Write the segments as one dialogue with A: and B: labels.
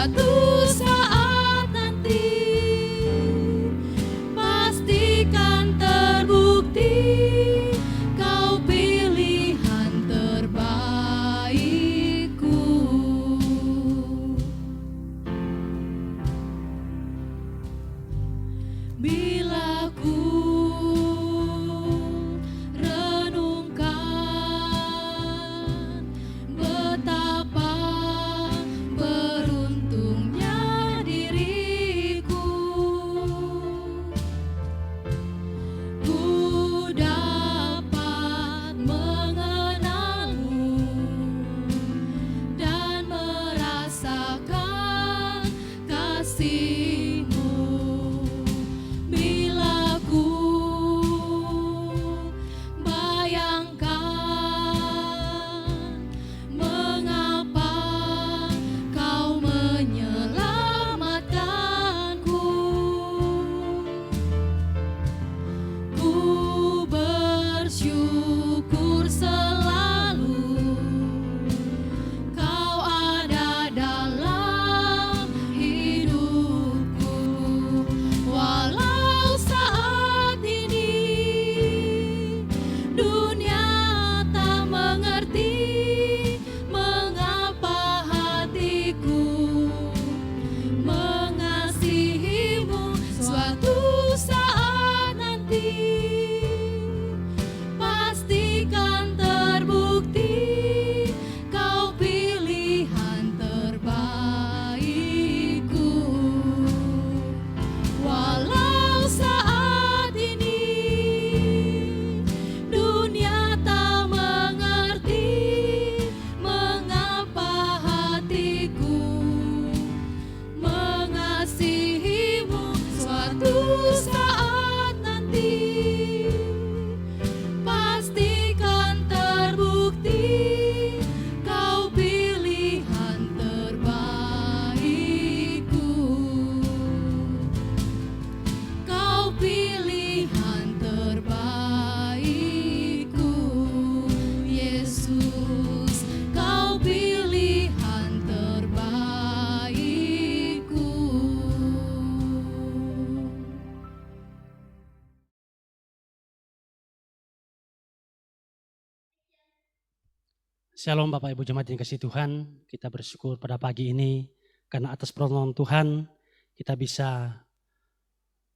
A: suatu saat nanti pastikan terbukti kau pilihan terbaikku. Bila ku renungkan betapa beruntungnya diriku, ku dapat mengenalmu dan merasakan kasih-Mu. Bila ku bayangkan mengapa kau menyelamatkanku, ku bersyukur selalu kau ada dalam hidupku. Walau saat ini dunia tak mengerti mengapa hatiku mengasihi-Mu, suatu saat nanti pastikan terbukti kau pilihan terbaikku. Walau saat ini dunia tak mengerti mengapa hatiku mengasihi-Mu, suatu saat nanti pastikan terbukti kau pilihan terbaikku. Kau pilihan terbaikku, Yesus, kau pilihan terbaikku.
B: Shalom Bapak Ibu Jemaat yang kasih Tuhan, kita bersyukur pada pagi ini karena atas pertolongan Tuhan kita bisa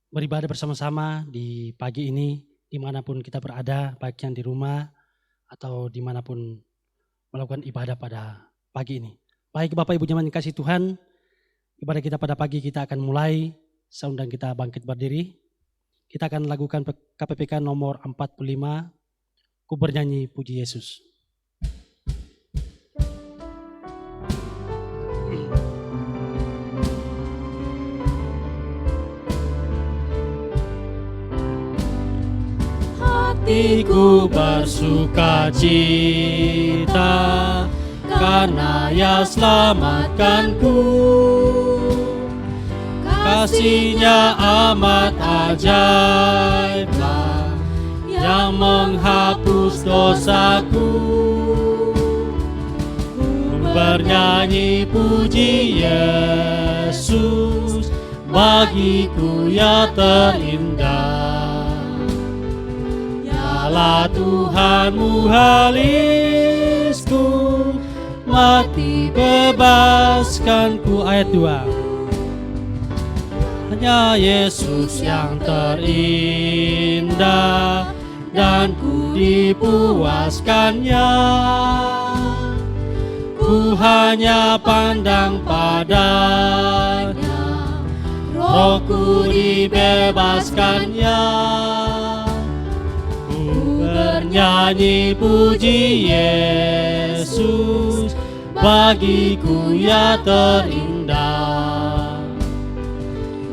B: beribadah bersama-sama di pagi ini dimanapun kita berada, baik yang di rumah atau dimanapun melakukan ibadah pada pagi ini. Baik Bapak Ibu Jemaat yang kasih Tuhan, ibadah kita pada pagi kita akan mulai, saya undang kita bangkit berdiri. Kita akan lakukan KPPK nomor 45, ku bernyanyi puji Yesus. Hatiku bersuka cita karena Ia selamatkanku. Kasih-Nya amat ajaiblah yang menghapus dosaku. Ku bernyanyi puji Yesus, bagiku Ia terindah. Yalah Tuhanmu halisku, mati bebaskanku. Ayat 2. Hanya Yesus yang terindah dan ku dipuaskannya. Ku hanya pandang padanya, rohku dibebaskannya. Bernyanyi puji Yesus, bagiku Ia terindah.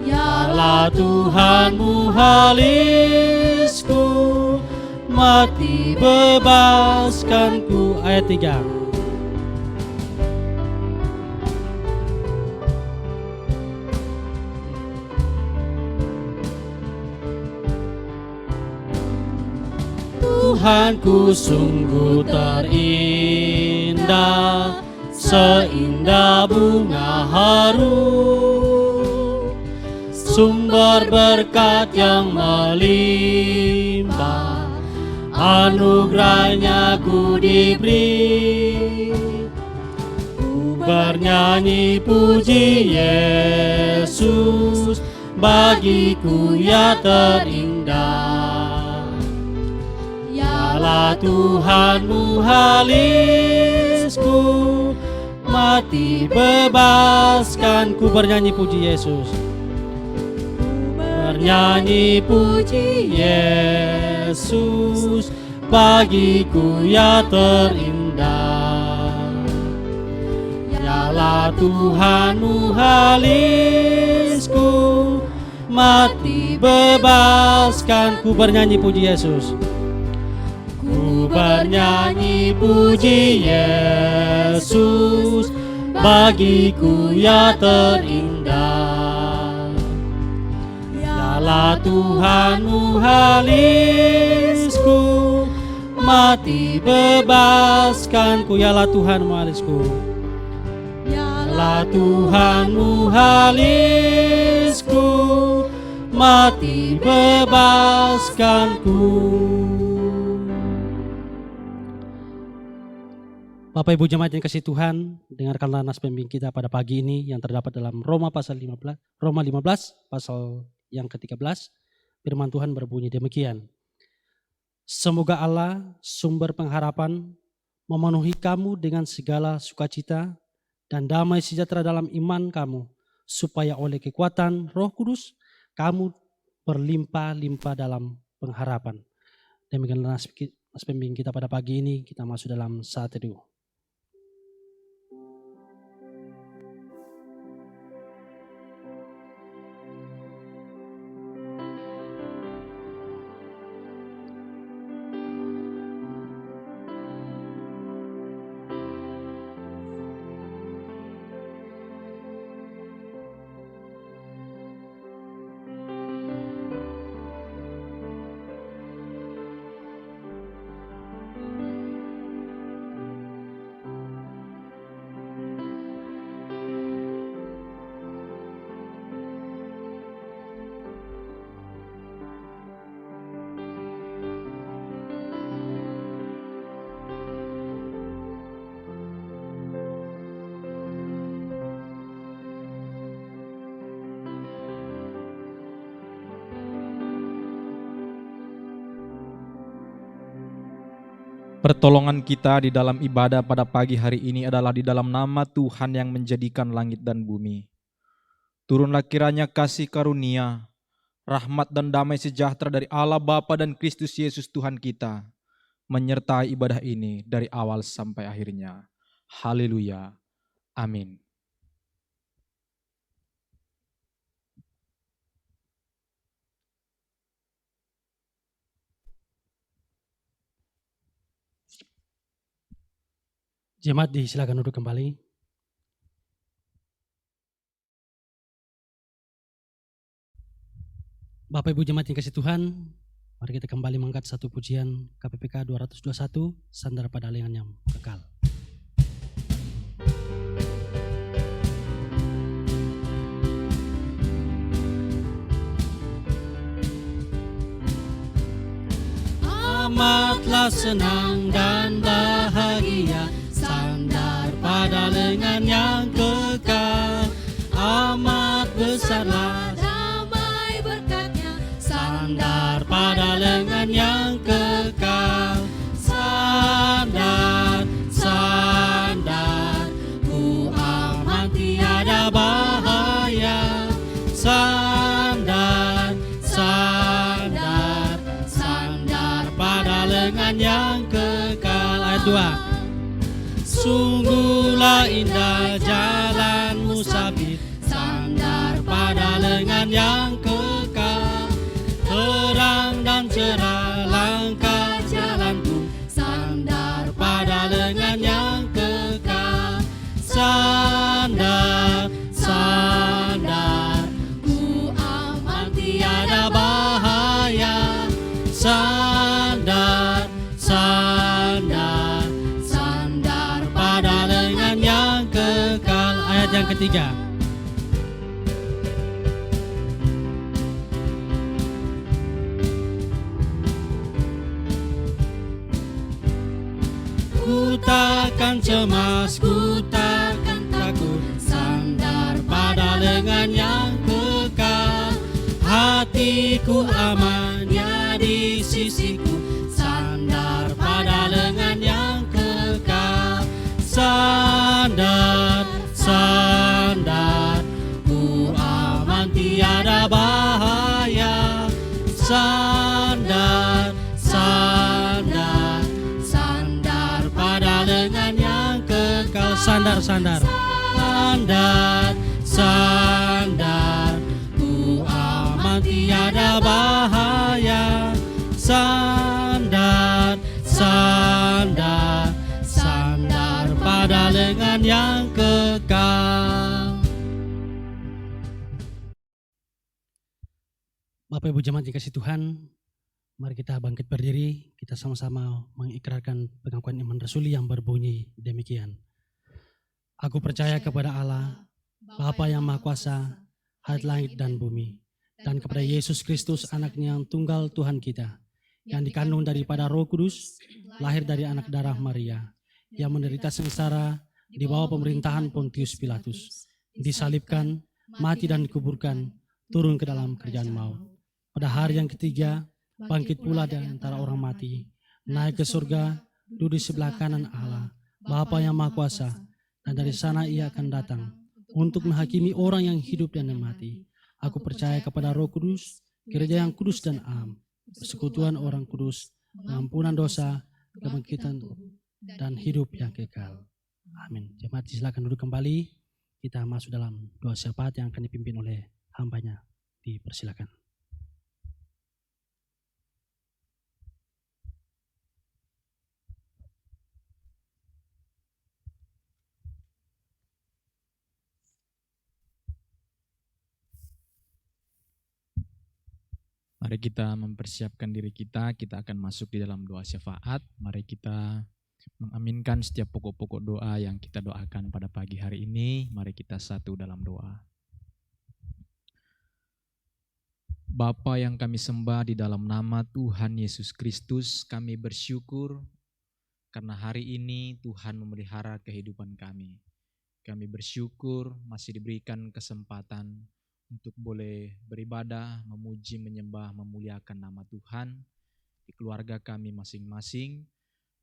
B: Yalah Tuhanmu halisku, mati bebaskanku. Ayat 3. Tuhanku sungguh terindah, seindah bunga harum, sumber berkat yang melimpah, anugerahnya ku diberi. Ku bernyanyi puji Yesus, bagiku ya terindah. Yalah Tuhanmu halisku, mati bebaskan. Ku bernyanyi puji Yesus, bernyanyi puji Yesus, bagiku ya terindah. Yalah Tuhanmu halisku, mati bebaskan. Ku bernyanyi puji Yesus, ku bernyanyi puji Yesus, bagiku ya terindah. Yalah Tuhanmu halisku, mati bebaskan. Ku yalah Tuhanmu halisku, yalah Tuhanmu halisku, mati bebaskanku. Bapak Ibu jemaat yang kasih Tuhan, dengarkanlah nas pembimbing kita pada pagi ini yang terdapat dalam Roma 15 pasal yang ke-13. Firman Tuhan berbunyi demikian. Semoga Allah sumber pengharapan memenuhi kamu dengan segala sukacita dan damai sejahtera dalam iman kamu, supaya oleh kekuatan Roh Kudus kamu berlimpah-limpah dalam pengharapan. Demikianlah nas pembimbing kita pada pagi ini. Kita masuk dalam saat teduh.
C: Pertolongan kita di dalam ibadah pada pagi hari ini adalah di dalam nama Tuhan yang menjadikan langit dan bumi. Turunlah kiranya kasih karunia, rahmat dan damai sejahtera dari Allah Bapa dan Kristus Yesus Tuhan kita, menyertai ibadah ini dari awal sampai akhirnya. Haleluya. Amin.
B: Jemaat disilakan duduk kembali. Bapak Ibu jemaat yang kasih Tuhan, mari kita kembali mengangkat satu pujian KPPK 221, Sandar pada Lengan yang Kekal. Amatlah senang dan bahagia, sandar pada lengan yang kekal. Amat besarlah
A: damai berkatnya,
B: sandar pada lengan yang kekal. Sandar, sandar, ku aman tiada bahaya. Sandar, sandar, sandar pada lengan yang kekal. Ayat 2. Sungguhlah indah jalan musafir, sandar pada lengan yang kekal. Terang dan cerah langkah jalanku, sandar pada lengan yang kekal. Sandar, sandar, ku aman tiada bahaya. Sandar, sandar, sandar pada lengan yang ketiga. Ku takkan cemas, ku takkan takut, sandar pada lengan yang kekal. Hatiku aman, ya di sisiku, sandar pada lengan yang kekal. Sandar, sandar, ku aman tiada bahaya. Sandar, sandar, sandar pada lengan yang kekal. Sandar, sandar, sandar, sandar, ku aman tiada bahaya. Sandar, sandar, sandar pada lengan yang kekal. Bapak Ibu jemaat dikasih Tuhan, mari kita bangkit berdiri, kita sama-sama mengikrarkan pengakuan iman rasuli yang berbunyi demikian. Aku percaya kepada Allah, Bapa yang Maha Kuasa, Hadrat langit dan bumi, dan kepada Yesus Kristus anaknya yang tunggal Tuhan kita, yang dikandung daripada Roh Kudus, lahir dari anak darah Maria, yang menderita sengsara di bawah pemerintahan Pontius Pilatus, disalibkan, mati dan dikuburkan, turun ke dalam kerjaan maut. Pada hari yang ketiga, bangkit pula dari antara orang mati, naik ke surga, duduk di sebelah kanan Allah, Bapa yang Maha Kuasa, dan dari sana ia akan datang untuk menghakimi orang yang hidup dan yang mati. Aku percaya kepada Roh Kudus, gereja yang kudus dan am, persekutuan orang kudus, pengampunan dosa, kebangkitan dan hidup yang kekal. Amin. Jemaat silakan duduk kembali. Kita masuk dalam doa syafaat yang akan dipimpin oleh hambanya. Dipersilakan.
C: Mari kita mempersiapkan diri kita akan masuk di dalam doa syafaat. Mari kita mengaminkan setiap pokok-pokok doa yang kita doakan pada pagi hari ini. Mari kita satu dalam doa. Bapa yang kami sembah di dalam nama Tuhan Yesus Kristus, kami bersyukur karena hari ini Tuhan memelihara kehidupan kami. Kami bersyukur masih diberikan kesempatan untuk boleh beribadah, memuji, menyembah, memuliakan nama Tuhan di keluarga kami masing-masing.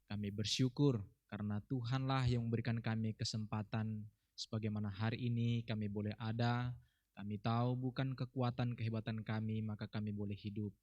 C: Kami bersyukur karena Tuhanlah yang memberikan kami kesempatan sebagaimana hari ini kami boleh ada. Kami tahu bukan kekuatan kehebatan kami maka kami boleh hidup.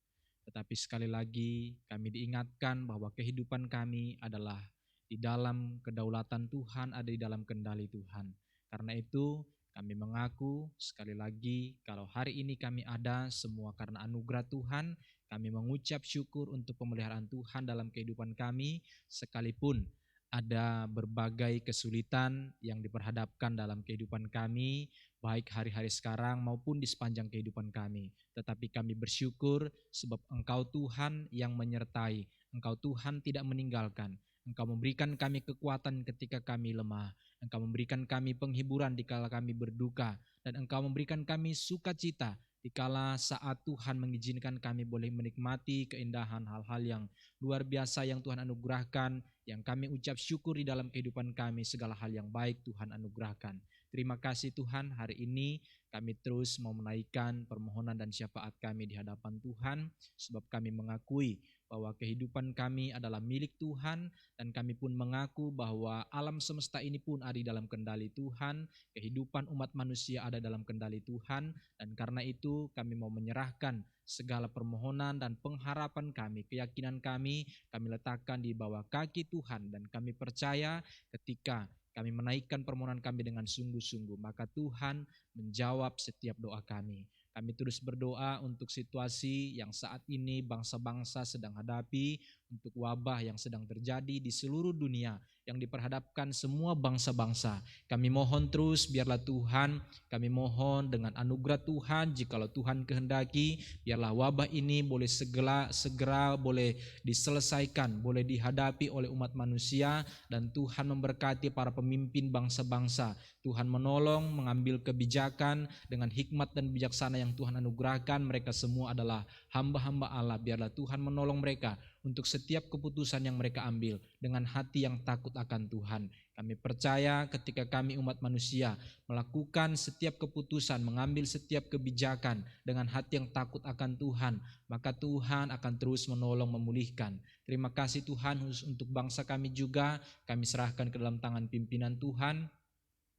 C: Tetapi sekali lagi kami diingatkan bahwa kehidupan kami adalah di dalam kedaulatan Tuhan, ada di dalam kendali Tuhan. Karena itu kami mengaku sekali lagi kalau hari ini kami ada semua karena anugerah Tuhan. Kami mengucap syukur untuk pemeliharaan Tuhan dalam kehidupan kami sekalipun ada berbagai kesulitan yang diperhadapkan dalam kehidupan kami baik hari-hari sekarang maupun di sepanjang kehidupan kami. Tetapi kami bersyukur sebab Engkau Tuhan yang menyertai, Engkau Tuhan tidak meninggalkan. Engkau memberikan kami kekuatan ketika kami lemah. Engkau memberikan kami penghiburan dikala kami berduka. Dan Engkau memberikan kami sukacita dikala saat Tuhan mengizinkan kami boleh menikmati keindahan hal-hal yang luar biasa yang Tuhan anugerahkan. Yang kami ucap syukur di dalam kehidupan kami, segala hal yang baik Tuhan anugerahkan. Terima kasih Tuhan, hari ini kami terus mau menaikkan permohonan dan syafaat kami di hadapan Tuhan. Sebab kami mengakui bahwa kehidupan kami adalah milik Tuhan dan kami pun mengaku bahwa alam semesta ini pun ada di dalam kendali Tuhan, kehidupan umat manusia ada dalam kendali Tuhan, dan karena itu kami mau menyerahkan segala permohonan dan pengharapan kami, keyakinan kami letakkan di bawah kaki Tuhan dan kami percaya ketika kami menaikkan permohonan kami dengan sungguh-sungguh, maka Tuhan menjawab setiap doa kami. Kami terus berdoa untuk situasi yang saat ini bangsa-bangsa sedang hadapi, untuk wabah yang sedang terjadi di seluruh dunia yang diperhadapkan semua bangsa-bangsa. Kami mohon terus biarlah Tuhan, kami mohon dengan anugerah Tuhan, jikalau Tuhan kehendaki, biarlah wabah ini boleh segera boleh diselesaikan, boleh dihadapi oleh umat manusia, dan Tuhan memberkati para pemimpin bangsa-bangsa. Tuhan menolong mengambil kebijakan dengan hikmat dan bijaksana yang Tuhan anugerahkan. Mereka semua adalah hamba-hamba Allah. Biarlah Tuhan menolong mereka untuk setiap keputusan yang mereka ambil dengan hati yang takut akan Tuhan. Kami percaya ketika kami umat manusia melakukan setiap keputusan, mengambil setiap kebijakan dengan hati yang takut akan Tuhan, maka Tuhan akan terus menolong memulihkan. Terima kasih Tuhan, khusus untuk bangsa kami juga, kami serahkan ke dalam tangan pimpinan Tuhan.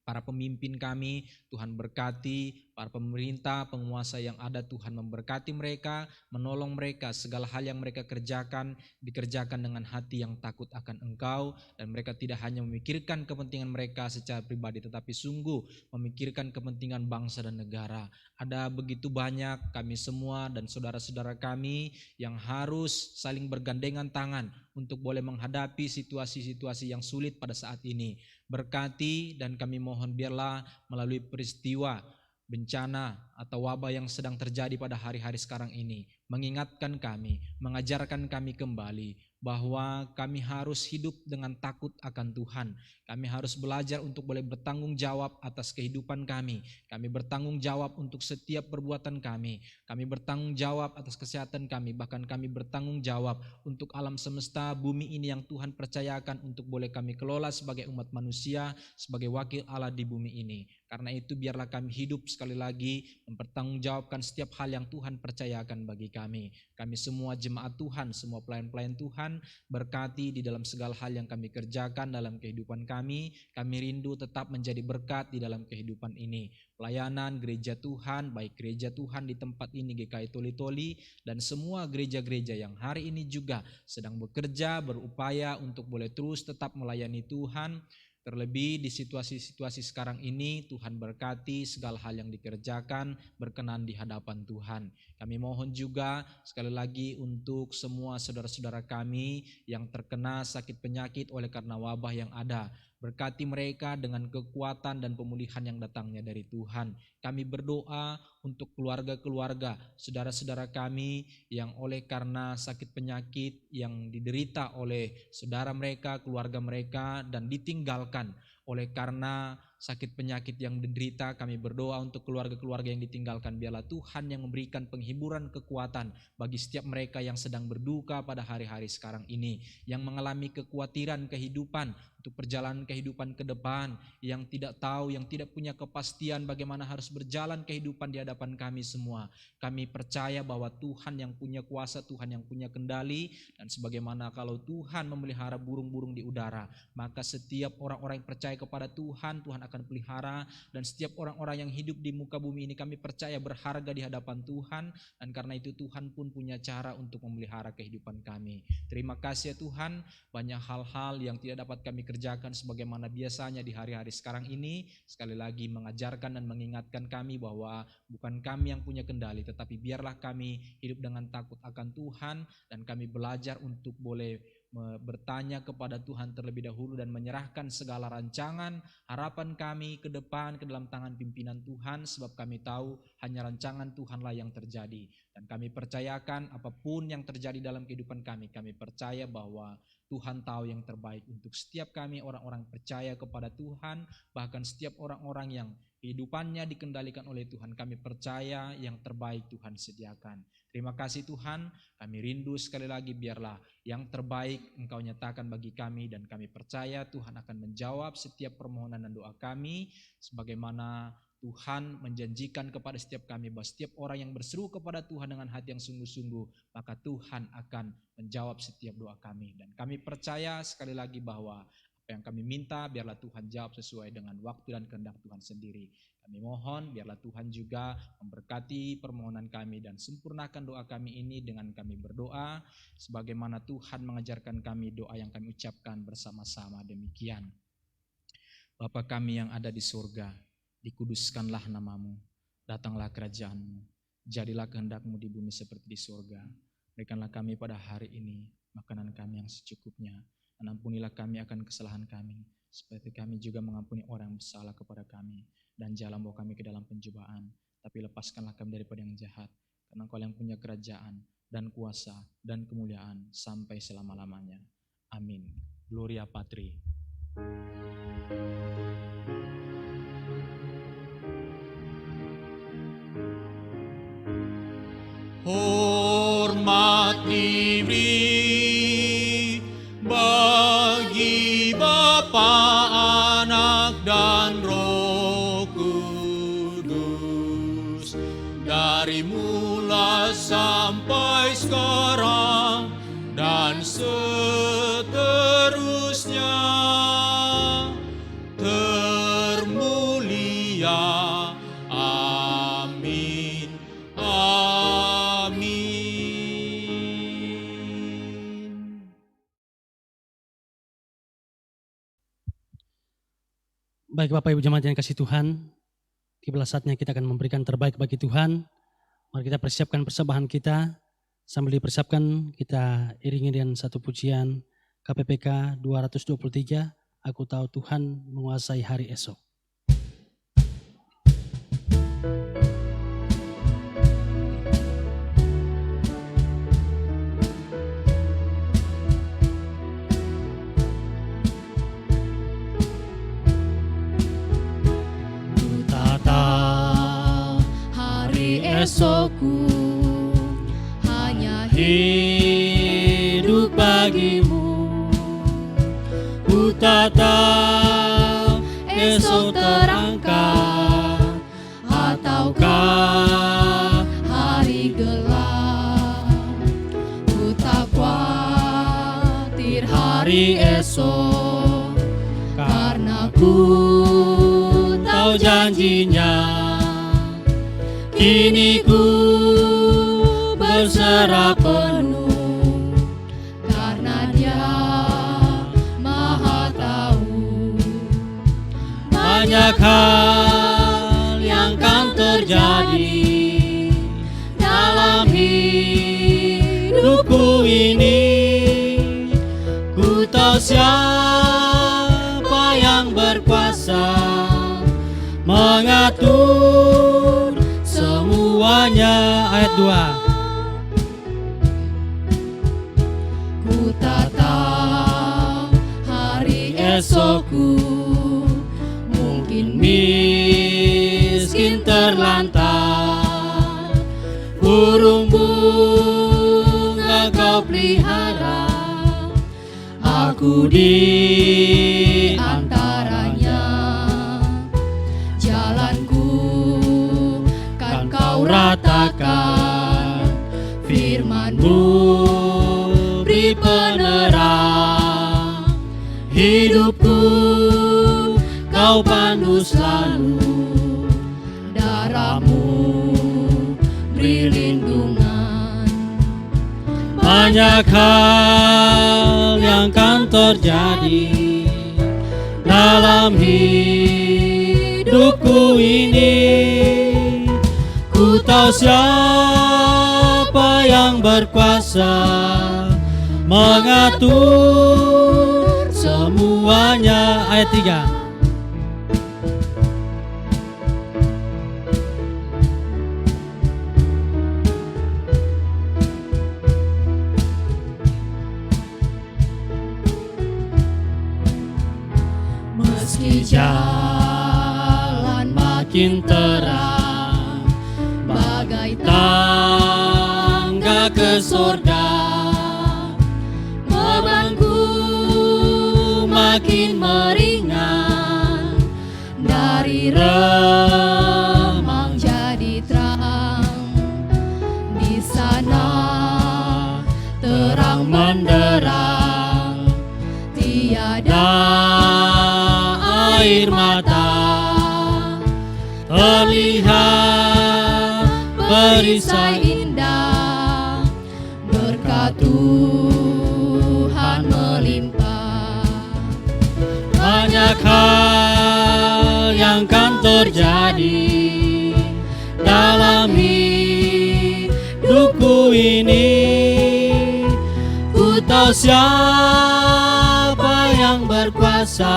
C: Para pemimpin kami, Tuhan berkati, para pemerintah, penguasa yang ada, Tuhan memberkati mereka, menolong mereka, segala hal yang mereka kerjakan, dikerjakan dengan hati yang takut akan Engkau, dan mereka tidak hanya memikirkan kepentingan mereka secara pribadi, tetapi sungguh memikirkan kepentingan bangsa dan negara. Ada begitu banyak kami semua dan saudara-saudara kami yang harus saling bergandengan tangan untuk boleh menghadapi situasi-situasi yang sulit pada saat ini. Berkati, dan kami mohon biarlah melalui peristiwa bencana atau wabah yang sedang terjadi pada hari-hari sekarang ini mengingatkan kami, mengajarkan kami kembali bahwa kami harus hidup dengan takut akan Tuhan. Kami harus belajar untuk boleh bertanggung jawab atas kehidupan kami. Kami bertanggung jawab untuk setiap perbuatan kami. Kami bertanggung jawab atas kesehatan kami. Bahkan kami bertanggung jawab untuk alam semesta bumi ini yang Tuhan percayakan untuk boleh kami kelola sebagai umat manusia, sebagai wakil Allah di bumi ini. Karena itu biarlah kami hidup sekali lagi mempertanggungjawabkan setiap hal yang Tuhan percayakan bagi kami. Kami semua jemaat Tuhan, semua pelayan-pelayan Tuhan, berkati di dalam segala hal yang kami kerjakan dalam kehidupan kami. Kami rindu tetap menjadi berkat di dalam kehidupan ini. Pelayanan gereja Tuhan, baik gereja Tuhan di tempat ini GKI Toli-Toli, dan semua gereja-gereja yang hari ini juga sedang bekerja, berupaya untuk boleh terus tetap melayani Tuhan. Terlebih di situasi-situasi sekarang ini, Tuhan berkati segala hal yang dikerjakan berkenan di hadapan Tuhan. Kami mohon juga sekali lagi untuk semua saudara-saudara kami yang terkena sakit penyakit oleh karena wabah yang ada. Berkati mereka dengan kekuatan dan pemulihan yang datangnya dari Tuhan. Kami berdoa untuk keluarga-keluarga, saudara-saudara kami yang oleh karena sakit penyakit yang diderita oleh saudara mereka, keluarga mereka, dan ditinggalkan oleh karena sakit penyakit yang diderita. Kami berdoa untuk keluarga-keluarga yang ditinggalkan. Biarlah Tuhan yang memberikan penghiburan kekuatan bagi setiap mereka yang sedang berduka pada hari-hari sekarang ini, yang mengalami kekhawatiran kehidupan untuk perjalanan kehidupan ke depan, yang tidak tahu, yang tidak punya kepastian bagaimana harus berjalan kehidupan di hadapan kami semua. Kami percaya bahwa Tuhan yang punya kuasa, Tuhan yang punya kendali, dan sebagaimana kalau Tuhan memelihara burung-burung di udara, maka setiap orang-orang yang percaya kepada Tuhan, Tuhan akan pelihara, dan setiap orang-orang yang hidup di muka bumi ini kami percaya berharga di hadapan Tuhan, dan karena itu Tuhan pun punya cara untuk memelihara kehidupan kami. Terima kasih ya Tuhan, banyak hal-hal yang tidak dapat kami kerjakan sebagaimana biasanya di hari-hari sekarang ini, sekali lagi mengajarkan dan mengingatkan kami bahwa bukan kami yang punya kendali, tetapi biarlah kami hidup dengan takut akan Tuhan, dan kami belajar untuk boleh bertanya kepada Tuhan terlebih dahulu dan menyerahkan segala rancangan, harapan kami ke depan ke dalam tangan pimpinan Tuhan, sebab kami tahu hanya rancangan Tuhanlah yang terjadi. Dan kami percayakan apapun yang terjadi dalam kehidupan kami percaya bahwa Tuhan tahu yang terbaik untuk setiap kami orang-orang percaya kepada Tuhan, bahkan setiap orang-orang yang kehidupannya dikendalikan oleh Tuhan. Kami percaya yang terbaik Tuhan sediakan. Terima kasih Tuhan, kami rindu sekali lagi biarlah yang terbaik Engkau nyatakan bagi kami, dan kami percaya Tuhan akan menjawab setiap permohonan dan doa kami sebagaimana Tuhan menjanjikan kepada setiap kami bahwa setiap orang yang berseru kepada Tuhan dengan hati yang sungguh-sungguh, maka Tuhan akan menjawab setiap doa kami. Dan kami percaya sekali lagi bahwa apa yang kami minta biarlah Tuhan jawab sesuai dengan waktu dan kehendak Tuhan sendiri. Kami mohon biarlah Tuhan juga memberkati permohonan kami dan sempurnakan doa kami ini dengan kami berdoa sebagaimana Tuhan mengajarkan kami doa yang kami ucapkan bersama-sama demikian. Bapa kami yang ada di surga, dikuduskanlah namamu, datanglah kerajaanmu, jadilah kehendak-Mu di bumi seperti di surga. Berikanlah kami pada hari ini makanan kami yang secukupnya. Dan ampunilah kami akan kesalahan kami, seperti kami juga mengampuni orang yang bersalah kepada kami. Dan janganlah bawa kami ke dalam pencobaan, tapi lepaskanlah kami daripada yang jahat. Karena Engkau yang punya kerajaan dan kuasa dan kemuliaan sampai selama-lamanya. Amin. Gloria Patri.
D: Hormat diberi bagi Bapa, Anak, dan Roh Kudus, dari mula sampai sekarang dan seterusnya. Termulia. Amin. Amin.
B: Baik Bapak Ibu jemaat yang kasih Tuhan, tibalah saatnya kita akan memberikan terbaik bagi Tuhan. Mari kita persiapkan persembahan kita. Sambil dipersiapkan, kita iringi dengan satu pujian KPPK 223, Aku Tahu Tuhan Menguasai Hari Esok.
A: Esokku hanya hidup bagimu. Ku tak tahu esok terangkat ataukah hari gelap. Ku tak khawatir hari esok, karena ku tahu janjinya. Kini ku berserah penuh, karena Dia Maha Tahu. Banyak hal yang kan terjadi dalam hidupku ini. Ku tahu siapa yang berkuasa mengatur semuanya. Ayat 2. Ku tak tahu hari esokku, mungkin miskin terlantar, burung bunga Kau pelihara, aku di antaranya. Jalanku kan Kau ratakan, firman-Mu beri penerang. Hidupku Kau pandu selalu, darah-Mu beri lindungan. Banyak hal yang kan terjadi dalam hidupku ini. Ku tahu siapa yang berkuasa mengatur semuanya. Ayat 3. Meski jalan makin terang, bagai tangga ke sorga, bebanku makin meringan. Dari remang jadi terang, di sana terang menderang, tiada air mata, terlihat perisai indah, berkat Tuhan melimpah. Banyak hal yang kan terjadi dalam hidupku ini. Ku Engkau siapa yang berkuasa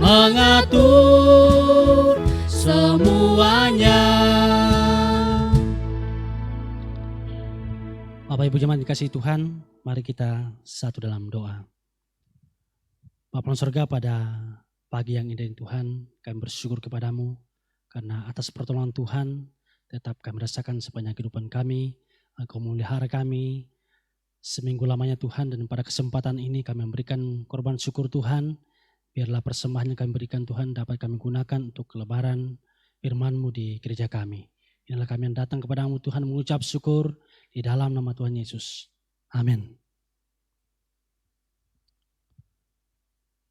A: mengatur semuanya.
B: Bapak Ibu jemaat dikasihi Tuhan, mari kita satu dalam doa. Bapa di surga, pada pagi yang indah ini Tuhan, kami bersyukur kepadamu karena atas pertolongan Tuhan tetap kami rasakan sepanjang kehidupan kami. Engkau memelihara kami seminggu lamanya Tuhan, dan pada kesempatan ini kami memberikan korban syukur Tuhan. Biarlah persembahan yang kami berikan Tuhan dapat kami gunakan untuk kelebaran firman-Mu di gereja kami. Inilah kami yang datang kepadamu Tuhan mengucap syukur di dalam nama Tuhan Yesus. Amin.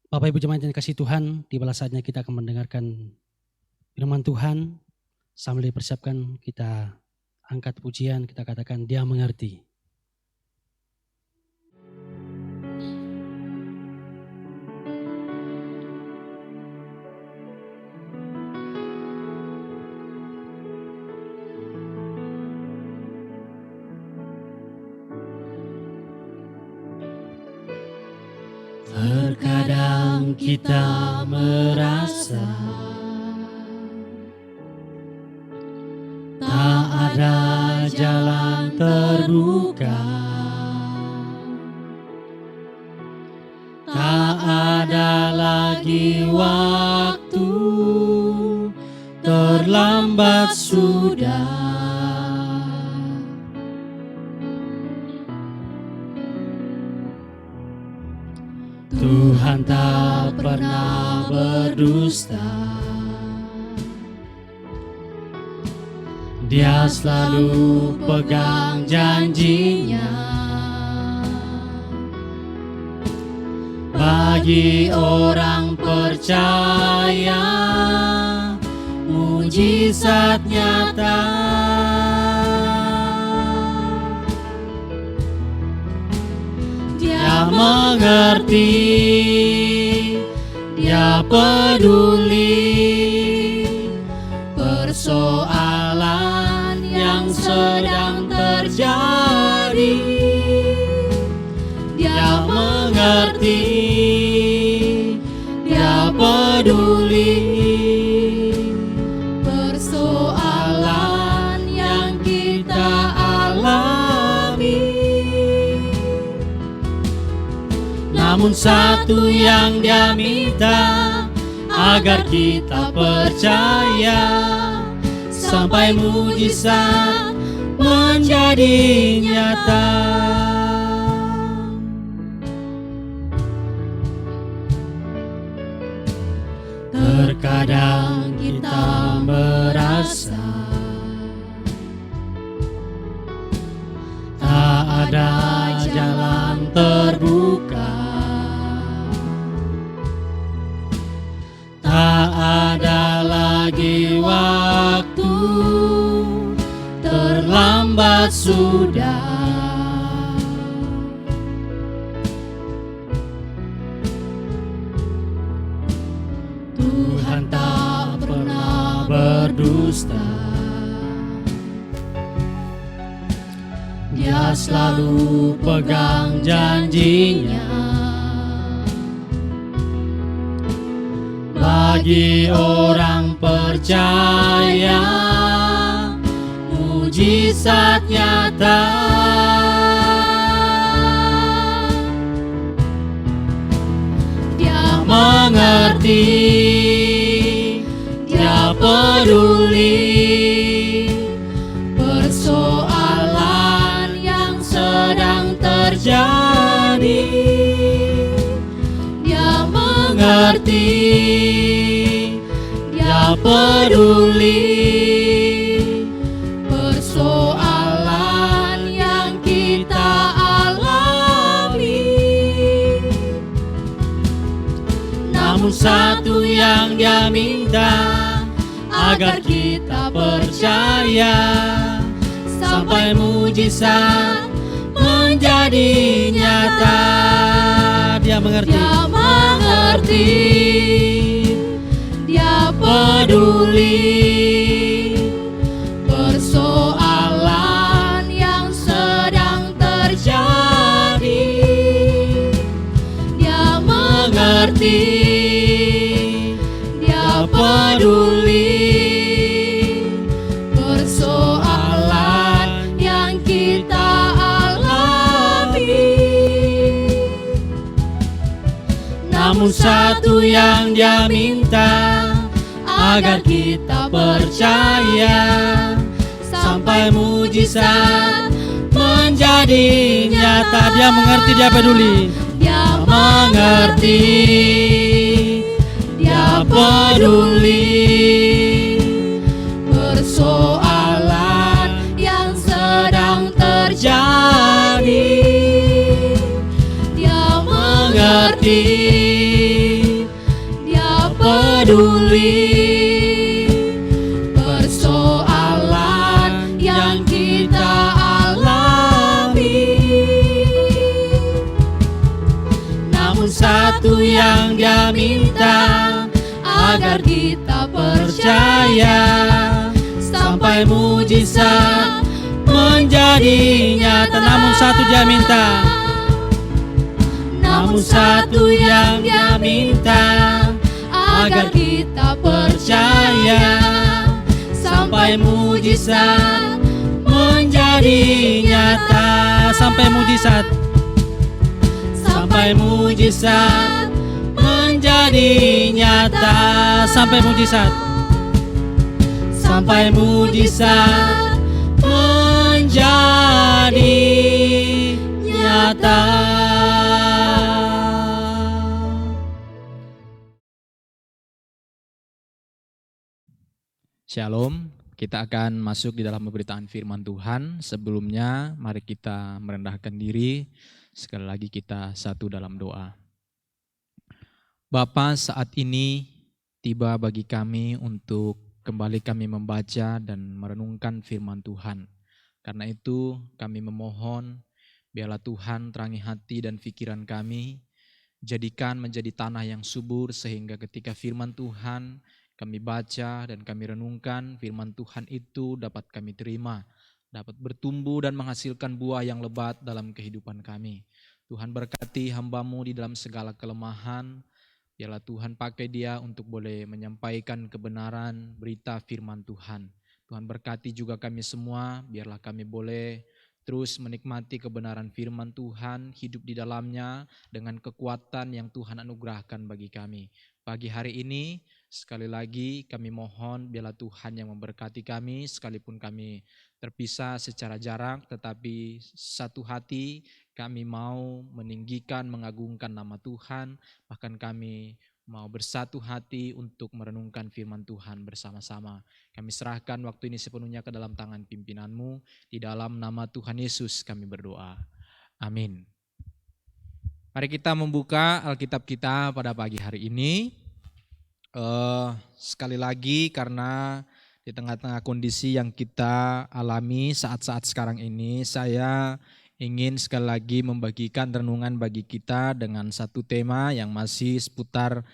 B: Bapak Ibu jemaat yang dikasihi Tuhan, tibalah saatnya kita akan mendengarkan firman Tuhan. Sambil dipersiapkan, kita angkat pujian, kita katakan Dia mengerti.
A: Terkadang kita merasa tak ada jalan terbuka, tak ada lagi waktu, terlambat sudah. Tuhan tak pernah berdusta, Dia selalu pegang janjinya. Bagi orang percaya, mujizat nyata. Dia mengerti, Dia peduli persoalan yang sedang terjadi. Dia mengerti, Dia peduli persoalan yang kita alami. Namun satu yang Dia minta, agar kita percaya sampai mujizat menjadi nyata. Terkadang kita merasa tak ada jalan terbuka, tak ada lagi waktu, terlambat sudah. Tuhan tak pernah berdusta, Dia selalu pegang janjinya. Bagi orang percaya, mujizat nyata. Dia mengerti, Dia peduli persoalan yang sedang terjadi. Dia mengerti, Dia peduli persoalan yang kita alami. Namun satu yang Dia minta, agar kita percaya sampai mujizat menjadi nyata. Dia mengerti, Dia mengerti, Dia peduli persoalan yang sedang terjadi. peduli persoalan yang kita alami.
B: Namun satu yang Dia minta, agar kita percaya, sampai mujizat menjadi nyata. Dia mengerti, Dia peduli.
A: Dia mengerti, Dia peduli persoalan yang sedang terjadi. Dia mengerti, Dia peduli persoalan yang kita alami.
B: Namun satu yang Dia minta, agar kita percaya, sampai mujizat menjadi nyata. Namun satu Dia minta, namun satu yang Dia minta, agar kita percaya, sampai mujizat menjadi nyata. Sampai mujizat, sampai mujizat menjadi nyata. Sampai mujizat, sampai mujizat menjadi nyata.
C: Shalom, kita akan masuk di dalam pemberitaan firman Tuhan. Sebelumnya mari kita merendahkan diri. Sekali lagi kita satu dalam doa. Bapa, saat ini tiba bagi kami untuk kembali kami membaca dan merenungkan firman Tuhan. Karena itu kami memohon, biarlah Tuhan terangi hati dan pikiran kami, jadikan menjadi tanah yang subur sehingga ketika firman Tuhan kami baca dan kami renungkan, firman Tuhan itu dapat kami terima, dapat bertumbuh dan menghasilkan buah yang lebat dalam kehidupan kami. Tuhan berkati hamba-Mu di dalam segala kelemahan, biarlah Tuhan pakai dia untuk boleh menyampaikan kebenaran berita firman Tuhan. Tuhan berkati juga kami semua, biarlah kami boleh terus menikmati kebenaran firman Tuhan, hidup di dalamnya dengan kekuatan yang Tuhan anugerahkan bagi kami. Pagi hari ini, sekali lagi kami mohon biarlah Tuhan yang memberkati kami, sekalipun kami terpisah secara jarak, tetapi satu hati kami mau meninggikan, mengagungkan nama Tuhan, bahkan kami mau bersatu hati untuk merenungkan firman Tuhan bersama-sama. Kami serahkan waktu ini sepenuhnya ke dalam tangan pimpinan-Mu, di dalam nama Tuhan Yesus kami berdoa. Amin. Mari kita membuka Alkitab kita pada pagi hari ini. Sekali lagi karena di tengah-tengah kondisi yang kita alami saat-saat sekarang ini, saya ingin sekali lagi membagikan renungan bagi kita dengan satu tema yang masih seputar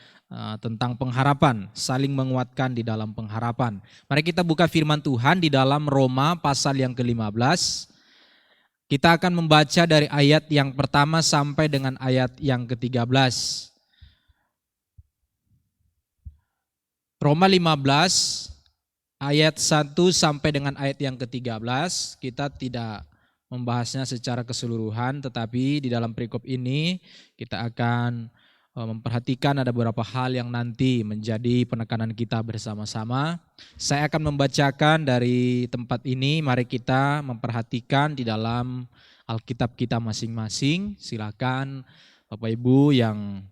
C: tentang pengharapan, saling menguatkan di dalam pengharapan. Mari kita buka firman Tuhan di dalam Roma pasal yang ke-15. Kita akan membaca dari ayat yang pertama sampai dengan ayat yang ke-13. Roma 15 ayat 1 sampai dengan ayat yang ke-13. Kita tidak membahasnya secara keseluruhan, tetapi di dalam perikop ini kita akan memperhatikan ada beberapa hal yang nanti menjadi penekanan kita bersama-sama. Saya akan membacakan dari tempat ini, mari kita memperhatikan di dalam Alkitab kita masing-masing. Silakan Bapak Ibu yang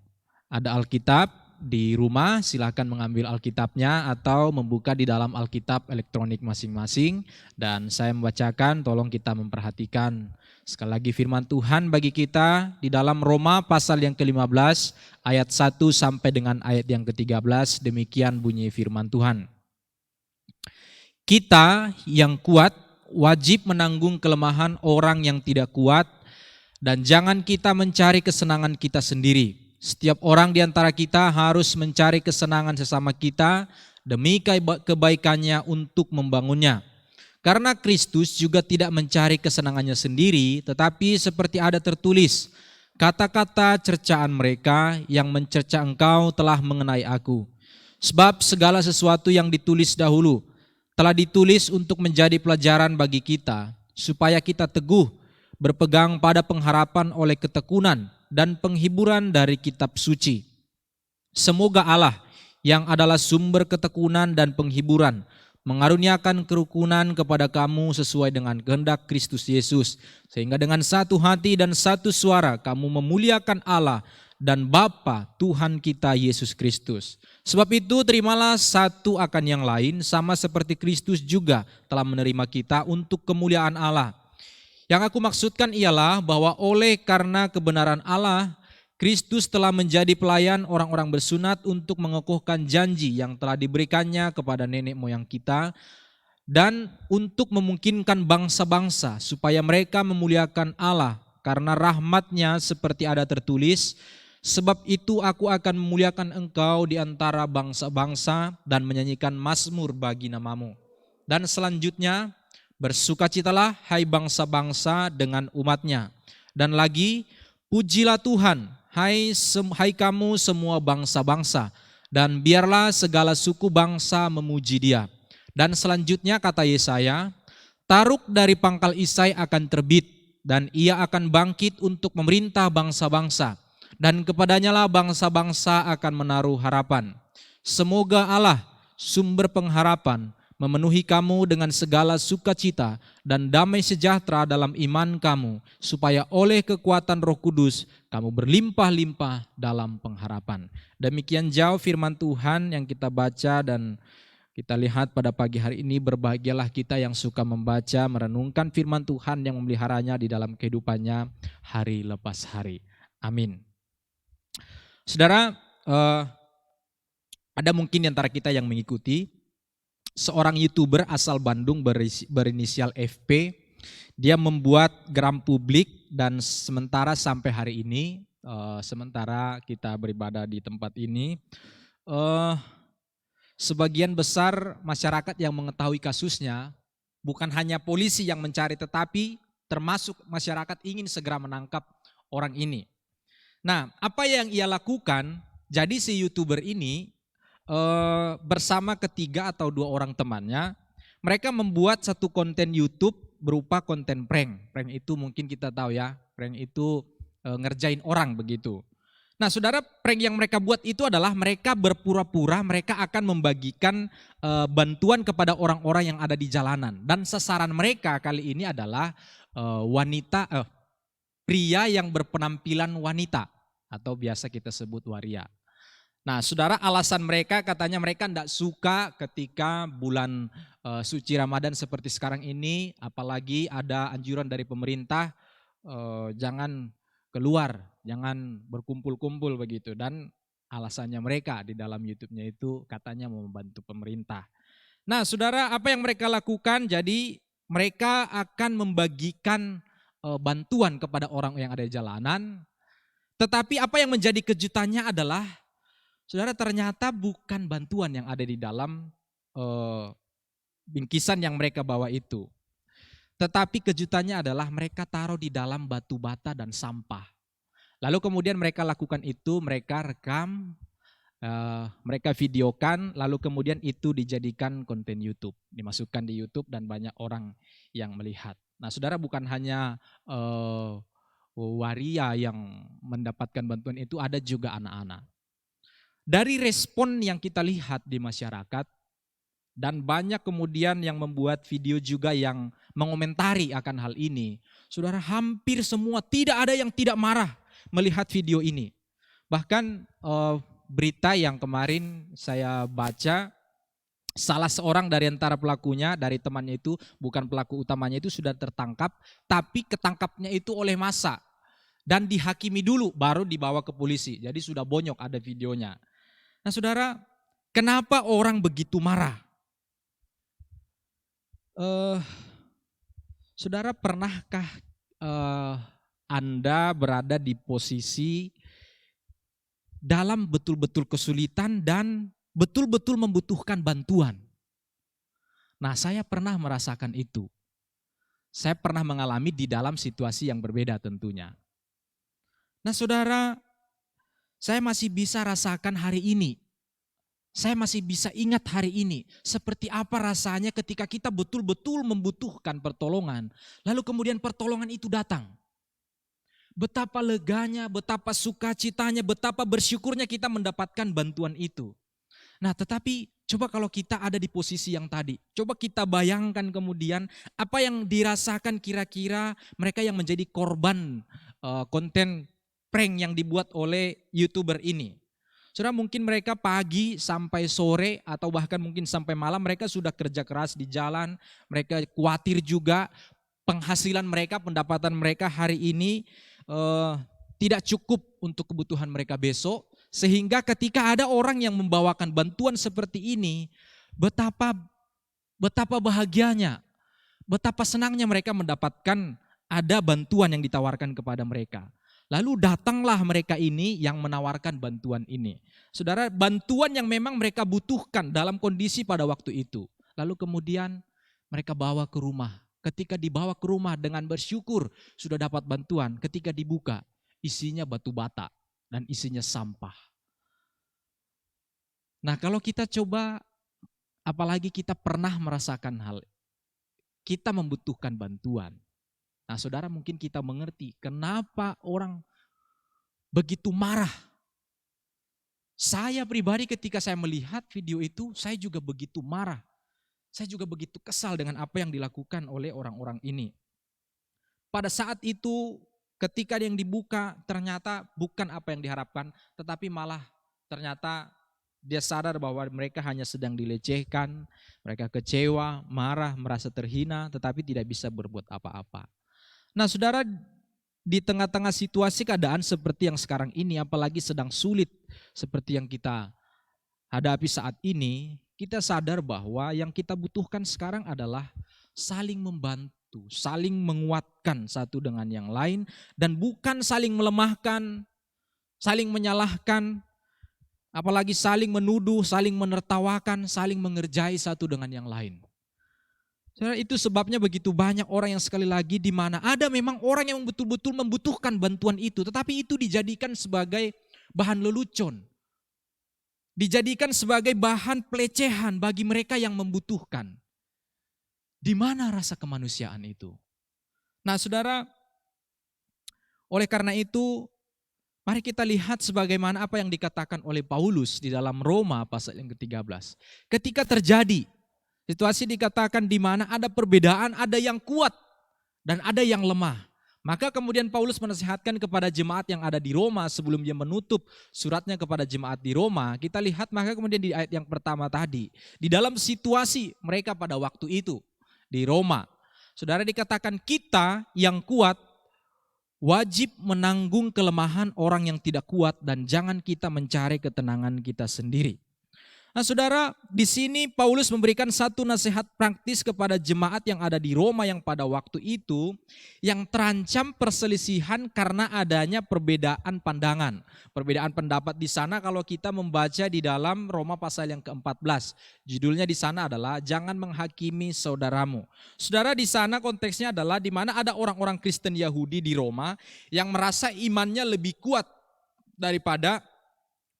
C: ada Alkitab di rumah, silakan mengambil Alkitabnya atau membuka di dalam Alkitab elektronik masing-masing. Dan saya membacakan, tolong kita memperhatikan sekali lagi firman Tuhan bagi kita di dalam Roma pasal yang ke-15 ayat 1 sampai dengan ayat yang ke-13. Demikian bunyi firman Tuhan. Kita yang kuat wajib menanggung kelemahan orang yang tidak kuat, dan jangan kita mencari kesenangan kita sendiri. Setiap orang di antara kita harus mencari kesenangan sesama kita demi kebaikannya untuk membangunnya. Karena Kristus juga tidak mencari kesenangannya sendiri, tetapi seperti ada tertulis, kata-kata cercaan mereka yang mencerca engkau telah mengenai aku. Sebab segala sesuatu yang ditulis dahulu telah ditulis untuk menjadi pelajaran bagi kita, supaya kita teguh berpegang pada pengharapan oleh ketekunan dan penghiburan dari kitab suci. Semoga Allah yang adalah sumber ketekunan dan penghiburan mengaruniakan kerukunan kepada kamu sesuai dengan kehendak Kristus Yesus, sehingga dengan satu hati dan satu suara kamu memuliakan Allah dan Bapa Tuhan kita Yesus Kristus. Sebab itu terimalah satu akan yang lain, sama seperti Kristus juga telah menerima kita untuk kemuliaan Allah. Yang aku maksudkan ialah bahwa oleh karena kebenaran Allah, Kristus telah menjadi pelayan orang-orang bersunat untuk mengukuhkan janji yang telah diberikannya kepada nenek moyang kita, dan untuk memungkinkan bangsa-bangsa supaya mereka memuliakan Allah karena rahmat-Nya, seperti ada tertulis, sebab itu aku akan memuliakan engkau di antara bangsa-bangsa dan menyanyikan mazmur bagi namamu. Dan selanjutnya, bersukacitalah hai bangsa-bangsa dengan umat-Nya. Dan lagi, pujilah Tuhan, hai kamu semua bangsa-bangsa, dan biarlah segala suku bangsa memuji Dia. Dan selanjutnya kata Yesaya, taruk dari pangkal Isai akan terbit, dan ia akan bangkit untuk memerintah bangsa-bangsa, dan kepadanya lah bangsa-bangsa akan menaruh harapan. Semoga Allah, sumber pengharapan, memenuhi kamu dengan segala sukacita dan damai sejahtera dalam iman kamu, supaya oleh kekuatan Roh Kudus kamu berlimpah-limpah dalam pengharapan. Demikian jauh firman Tuhan yang kita baca dan kita lihat pada pagi hari ini. Berbahagialah kita yang suka membaca, merenungkan firman Tuhan, yang memeliharanya di dalam kehidupannya hari lepas hari. Amin. Saudara, ada mungkin di antara kita yang mengikuti seorang YouTuber asal Bandung berinisial FP. Dia membuat geram publik, dan sementara sampai hari ini, sementara kita beribadah di tempat ini, sebagian besar masyarakat yang mengetahui kasusnya, bukan hanya polisi yang mencari, tetapi termasuk masyarakat ingin segera menangkap orang ini. Nah, apa yang ia lakukan? Jadi si YouTuber ini bersama 3 atau 2 orang temannya, mereka membuat satu konten YouTube berupa konten prank. Prank itu mungkin kita tahu ya, prank itu ngerjain orang begitu. Nah saudara, prank yang mereka buat itu adalah mereka berpura-pura mereka akan membagikan bantuan kepada orang-orang yang ada di jalanan. Dan sasaran mereka kali ini adalah pria yang berpenampilan wanita, atau biasa kita sebut waria. Nah saudara, alasan mereka, katanya mereka tidak suka ketika bulan suci Ramadan seperti sekarang ini, apalagi ada anjuran dari pemerintah jangan keluar, jangan berkumpul-kumpul begitu. Dan alasannya mereka di dalam YouTube-nya itu katanya mau membantu pemerintah. Nah saudara, apa yang mereka lakukan? Jadi mereka akan membagikan bantuan kepada orang yang ada di jalanan. Tetapi apa yang menjadi kejutannya adalah, saudara, ternyata bukan bantuan yang ada di dalam bingkisan yang mereka bawa itu. Tetapi kejutannya adalah mereka taruh di dalam batu bata dan sampah. Lalu kemudian mereka lakukan itu, mereka rekam, mereka videokan, lalu kemudian itu dijadikan konten YouTube. Dimasukkan di YouTube dan banyak orang yang melihat. Nah saudara, bukan hanya waria yang mendapatkan bantuan itu, ada juga anak-anak. Dari respon yang kita lihat di masyarakat, dan banyak kemudian yang membuat video juga yang mengomentari akan hal ini, saudara, hampir semua, tidak ada yang tidak marah melihat video ini. Bahkan berita yang kemarin saya baca, salah seorang dari antara pelakunya, dari temannya itu, bukan pelaku utamanya itu, sudah tertangkap, tapi ketangkapnya itu oleh massa dan dihakimi dulu baru dibawa ke polisi. Jadi sudah bonyok ada videonya. Nah saudara, kenapa orang begitu marah? Saudara, pernahkah Anda berada di posisi dalam betul-betul kesulitan dan betul-betul membutuhkan bantuan? Nah, saya pernah merasakan itu. Saya pernah mengalami di dalam situasi yang berbeda tentunya. Nah saudara, saya masih bisa rasakan hari ini Saya masih bisa ingat hari ini seperti apa rasanya ketika kita betul-betul membutuhkan pertolongan. Lalu kemudian pertolongan itu datang. Betapa leganya, betapa sukacitanya, betapa bersyukurnya kita mendapatkan bantuan itu. Nah, tetapi coba kalau kita ada di posisi yang tadi. Coba kita bayangkan kemudian apa yang dirasakan kira-kira mereka yang menjadi korban konten prank yang dibuat oleh YouTuber ini. Saudara, mungkin mereka pagi sampai sore atau bahkan mungkin sampai malam mereka sudah kerja keras di jalan. Mereka khawatir juga penghasilan mereka, pendapatan mereka hari ini tidak cukup untuk kebutuhan mereka besok. Sehingga ketika ada orang yang membawakan bantuan seperti ini, betapa bahagianya, betapa senangnya mereka mendapatkan ada bantuan yang ditawarkan kepada mereka. Lalu datanglah mereka ini yang menawarkan bantuan ini. Saudara, bantuan yang memang mereka butuhkan dalam kondisi pada waktu itu. Lalu kemudian mereka bawa ke rumah. Ketika dibawa ke rumah dengan bersyukur sudah dapat bantuan. Ketika dibuka isinya batu bata dan isinya sampah. Nah, kalau kita coba, apalagi kita pernah merasakan hal, kita membutuhkan bantuan. Nah, saudara, mungkin kita mengerti kenapa orang begitu marah. Saya pribadi ketika saya melihat video itu, saya juga begitu marah. Saya juga begitu kesal dengan apa yang dilakukan oleh orang-orang ini. Pada saat itu, ketika yang dibuka ternyata bukan apa yang diharapkan, tetapi malah ternyata dia sadar bahwa mereka hanya sedang dilecehkan, mereka kecewa, marah, merasa terhina, tetapi tidak bisa berbuat apa-apa. Nah, saudara, di tengah-tengah situasi keadaan seperti yang sekarang ini, apalagi sedang sulit seperti yang kita hadapi saat ini, kita sadar bahwa yang kita butuhkan sekarang adalah saling membantu, saling menguatkan satu dengan yang lain, dan bukan saling melemahkan, saling menyalahkan, apalagi saling menuduh, saling menertawakan, saling mengerjai satu dengan yang lain. Saudara, itu sebabnya begitu banyak orang yang sekali lagi di mana ada memang orang yang betul-betul membutuhkan bantuan itu, tetapi itu dijadikan sebagai bahan lelucon. Dijadikan sebagai bahan pelecehan bagi mereka yang membutuhkan. Di mana rasa kemanusiaan itu? Nah, saudara, oleh karena itu, mari kita lihat sebagaimana apa yang dikatakan oleh Paulus di dalam Roma pasal yang ke-13. Ketika terjadi situasi dikatakan di mana ada perbedaan, ada yang kuat dan ada yang lemah. Maka kemudian Paulus menasihatkan kepada jemaat yang ada di Roma sebelum dia menutup suratnya kepada jemaat di Roma. Kita lihat maka kemudian di ayat yang pertama tadi. Di dalam situasi mereka pada waktu itu di Roma. Saudara, dikatakan kita yang kuat wajib menanggung kelemahan orang yang tidak kuat dan jangan kita mencari ketenangan kita sendiri. Nah, saudara, di sini Paulus memberikan satu nasihat praktis kepada jemaat yang ada di Roma yang pada waktu itu yang terancam perselisihan karena adanya perbedaan pandangan. Perbedaan pendapat di sana kalau kita membaca di dalam Roma pasal yang ke-14. Judulnya di sana adalah jangan menghakimi saudaramu. Saudara, di sana konteksnya adalah di mana ada orang-orang Kristen Yahudi di Roma yang merasa imannya lebih kuat daripada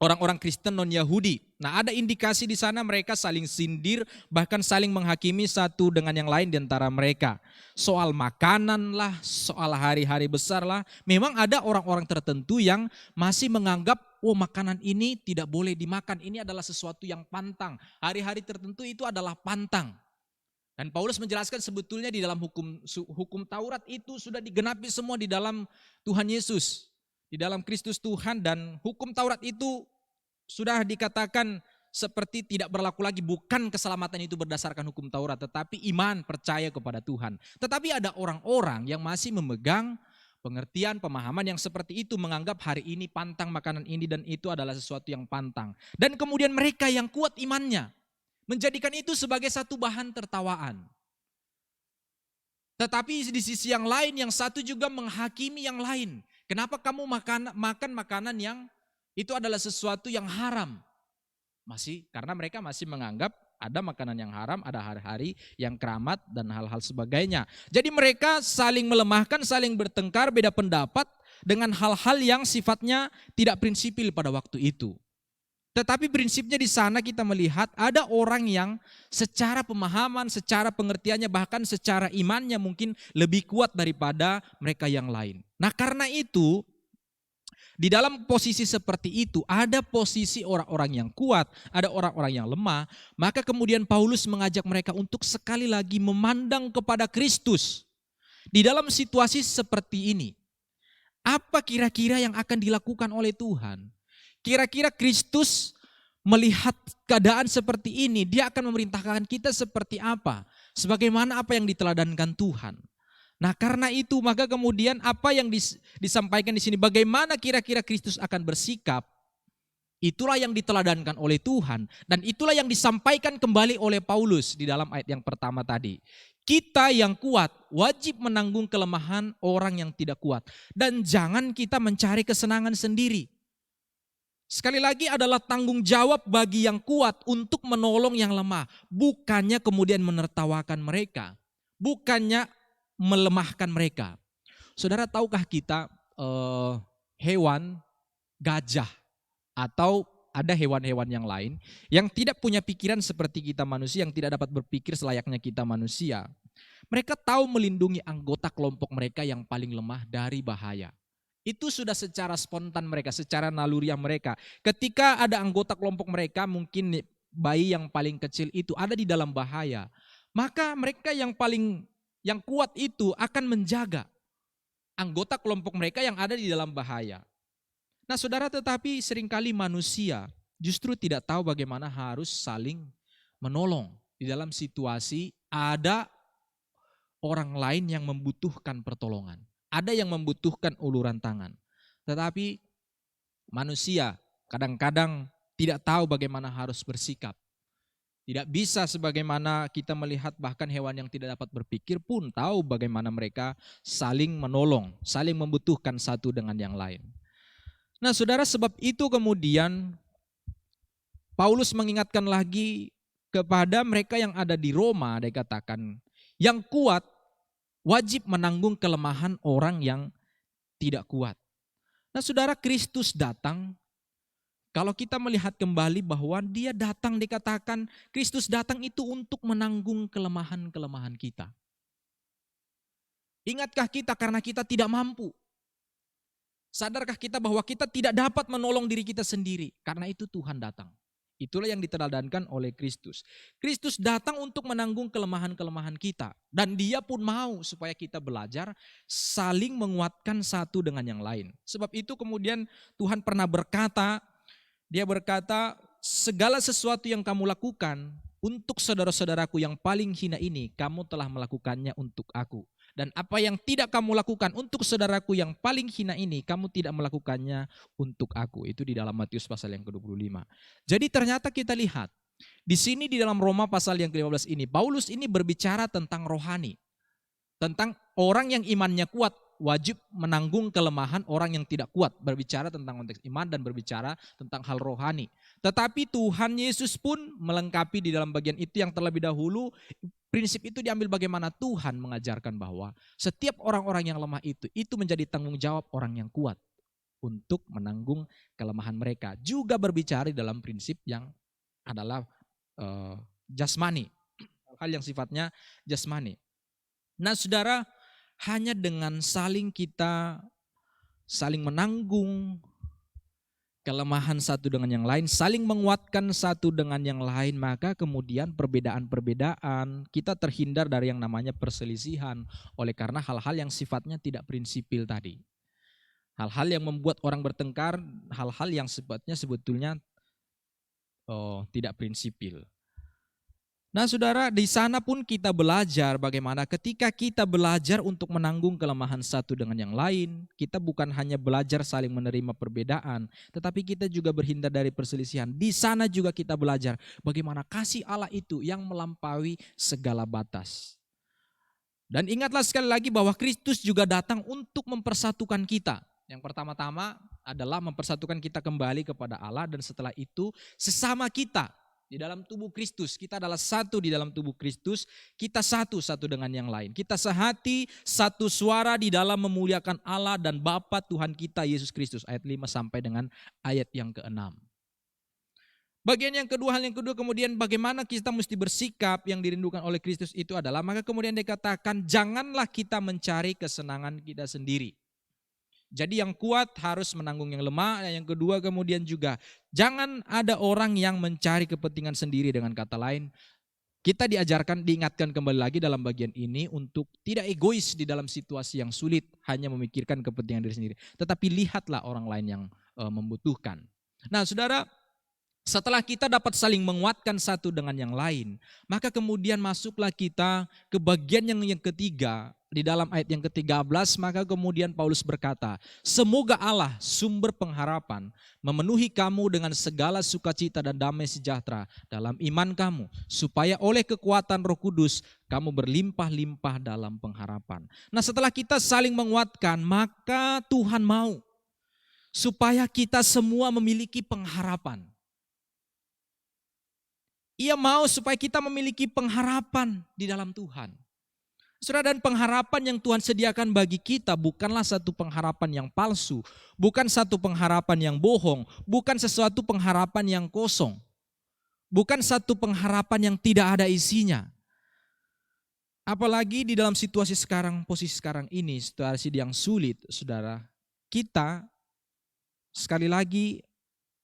C: orang-orang Kristen non-Yahudi. Nah, ada indikasi di sana mereka saling sindir, bahkan saling menghakimi satu dengan yang lain di antara mereka. Soal makanan lah, soal hari-hari besar lah. Memang ada orang-orang tertentu yang masih menganggap, oh makanan ini tidak boleh dimakan. Ini adalah sesuatu yang pantang. Hari-hari tertentu itu adalah pantang. Dan Paulus menjelaskan sebetulnya di dalam hukum Taurat itu sudah digenapi semua di dalam Tuhan Yesus. Di dalam Kristus Tuhan, dan hukum Taurat itu sudah dikatakan seperti tidak berlaku lagi. Bukan keselamatan itu berdasarkan hukum Taurat, tetapi iman percaya kepada Tuhan. Tetapi ada orang-orang yang masih memegang pengertian, pemahaman yang seperti itu, menganggap hari ini pantang makanan ini dan itu adalah sesuatu yang pantang. Dan kemudian mereka yang kuat imannya menjadikan itu sebagai satu bahan tertawaan. Tetapi di sisi yang lain, yang satu juga menghakimi yang lain. Kenapa kamu makan makanan yang itu adalah sesuatu yang haram? Karena mereka masih menganggap ada makanan yang haram, ada hari-hari yang keramat dan hal-hal sebagainya. Jadi mereka saling melemahkan, saling bertengkar, beda pendapat dengan hal-hal yang sifatnya tidak prinsipil pada waktu itu. Tetapi prinsipnya di sana kita melihat ada orang yang secara pemahaman, secara pengertiannya, bahkan secara imannya mungkin lebih kuat daripada mereka yang lain. Nah karena itu, di dalam posisi seperti itu ada posisi orang-orang yang kuat, ada orang-orang yang lemah. Maka kemudian Paulus mengajak mereka untuk sekali lagi memandang kepada Kristus. Di dalam situasi seperti ini, apa kira-kira yang akan dilakukan oleh Tuhan? Kira-kira Kristus melihat keadaan seperti ini, dia akan memerintahkan kita seperti apa? Sebagaimana apa yang diteladankan Tuhan. Nah karena itu maka kemudian apa yang disampaikan di sini, bagaimana kira-kira Kristus akan bersikap, itulah yang diteladankan oleh Tuhan. Dan itulah yang disampaikan kembali oleh Paulus di dalam ayat yang pertama tadi. Kita yang kuat wajib menanggung kelemahan orang yang tidak kuat. Dan jangan kita mencari kesenangan sendiri. Sekali lagi adalah tanggung jawab bagi yang kuat untuk menolong yang lemah. Bukannya kemudian menertawakan mereka. Bukannya melemahkan mereka. Saudara, tahukah kita hewan gajah atau ada hewan-hewan yang lain yang tidak punya pikiran seperti kita manusia, yang tidak dapat berpikir selayaknya kita manusia. Mereka tahu melindungi anggota kelompok mereka yang paling lemah dari bahaya. Itu sudah secara spontan mereka, secara naluriah mereka. Ketika ada anggota kelompok mereka, mungkin bayi yang paling kecil itu ada di dalam bahaya, maka mereka yang kuat itu akan menjaga anggota kelompok mereka yang ada di dalam bahaya. Nah saudara, tetapi seringkali manusia justru tidak tahu bagaimana harus saling menolong. Di dalam situasi ada orang lain yang membutuhkan pertolongan. Ada yang membutuhkan uluran tangan. Tetapi manusia kadang-kadang tidak tahu bagaimana harus bersikap. Tidak bisa sebagaimana kita melihat bahkan hewan yang tidak dapat berpikir pun tahu bagaimana mereka saling menolong, saling membutuhkan satu dengan yang lain. Nah saudara, sebab itu kemudian Paulus mengingatkan lagi kepada mereka yang ada di Roma, dia katakan yang kuat wajib menanggung kelemahan orang yang tidak kuat. Nah saudara, Kristus datang, kalau kita melihat kembali bahwa dia datang, dikatakan Kristus datang itu untuk menanggung kelemahan-kelemahan kita. Ingatkah kita karena kita tidak mampu? Sadarkah kita bahwa kita tidak dapat menolong diri kita sendiri? Karena itu Tuhan datang. Itulah yang diteladankan oleh Kristus. Kristus datang untuk menanggung kelemahan-kelemahan kita. Dan dia pun mau supaya kita belajar saling menguatkan satu dengan yang lain. Sebab itu kemudian Tuhan pernah berkata, dia berkata, segala sesuatu yang kamu lakukan untuk saudara-saudaraku yang paling hina ini, kamu telah melakukannya untuk aku. Dan apa yang tidak kamu lakukan untuk saudaraku yang paling hina ini, kamu tidak melakukannya untuk aku. Itu di dalam Matius pasal yang ke-25. Jadi ternyata kita lihat, di sini di dalam Roma pasal yang ke-15 ini, Paulus ini berbicara tentang rohani. Tentang orang yang imannya kuat, wajib menanggung kelemahan orang yang tidak kuat. Berbicara tentang konteks iman dan berbicara tentang hal rohani. Tetapi Tuhan Yesus pun melengkapi di dalam bagian itu yang terlebih dahulu. Prinsip itu diambil bagaimana Tuhan mengajarkan bahwa setiap orang-orang yang lemah itu menjadi tanggung jawab orang yang kuat untuk menanggung kelemahan mereka. Juga berbicara dalam prinsip yang adalah jasmani, hal yang sifatnya jasmani. Nah saudara, hanya dengan saling menanggung kelemahan satu dengan yang lain, saling menguatkan satu dengan yang lain, maka kemudian perbedaan-perbedaan kita terhindar dari yang namanya perselisihan oleh karena hal-hal yang sifatnya tidak prinsipil tadi. Hal-hal yang membuat orang bertengkar, hal-hal yang sifatnya sebetulnya tidak prinsipil. Nah saudara, di sana pun kita belajar bagaimana ketika kita belajar untuk menanggung kelemahan satu dengan yang lain, kita bukan hanya belajar saling menerima perbedaan, tetapi kita juga berhindar dari perselisihan. Di sana juga kita belajar bagaimana kasih Allah itu yang melampaui segala batas. Dan ingatlah sekali lagi bahwa Kristus juga datang untuk mempersatukan kita. Yang pertama-tama adalah mempersatukan kita kembali kepada Allah, dan setelah itu sesama kita. Di dalam tubuh Kristus, kita adalah satu di dalam tubuh Kristus, kita satu dengan yang lain. Kita sehati, satu suara di dalam memuliakan Allah dan Bapa Tuhan kita Yesus Kristus. Ayat 5 sampai dengan ayat yang ke-6. Bagian yang kedua, hal yang kedua kemudian bagaimana kita mesti bersikap yang dirindukan oleh Kristus itu adalah, maka kemudian dikatakan janganlah kita mencari kesenangan kita sendiri. Jadi yang kuat harus menanggung yang lemah. Dan yang kedua kemudian juga jangan ada orang yang mencari kepentingan sendiri. Dengan kata lain, kita diingatkan kembali lagi dalam bagian ini untuk tidak egois di dalam situasi yang sulit, hanya memikirkan kepentingan diri sendiri. Tetapi lihatlah orang lain yang membutuhkan. Nah saudara, setelah kita dapat saling menguatkan satu dengan yang lain, maka kemudian masuklah kita ke bagian yang ketiga. Di dalam ayat yang ke-13, maka kemudian Paulus berkata, semoga Allah sumber pengharapan memenuhi kamu dengan segala sukacita dan damai sejahtera dalam iman kamu, supaya oleh kekuatan Roh Kudus kamu berlimpah-limpah dalam pengharapan. Nah setelah kita saling menguatkan, maka Tuhan mau supaya kita semua memiliki pengharapan. Ia mau supaya kita memiliki pengharapan di dalam Tuhan. Saudara, dan pengharapan yang Tuhan sediakan bagi kita bukanlah satu pengharapan yang palsu, bukan satu pengharapan yang bohong, bukan sesuatu pengharapan yang kosong, bukan satu pengharapan yang tidak ada isinya. Apalagi di dalam situasi sekarang, posisi sekarang ini, situasi yang sulit, saudara, kita sekali lagi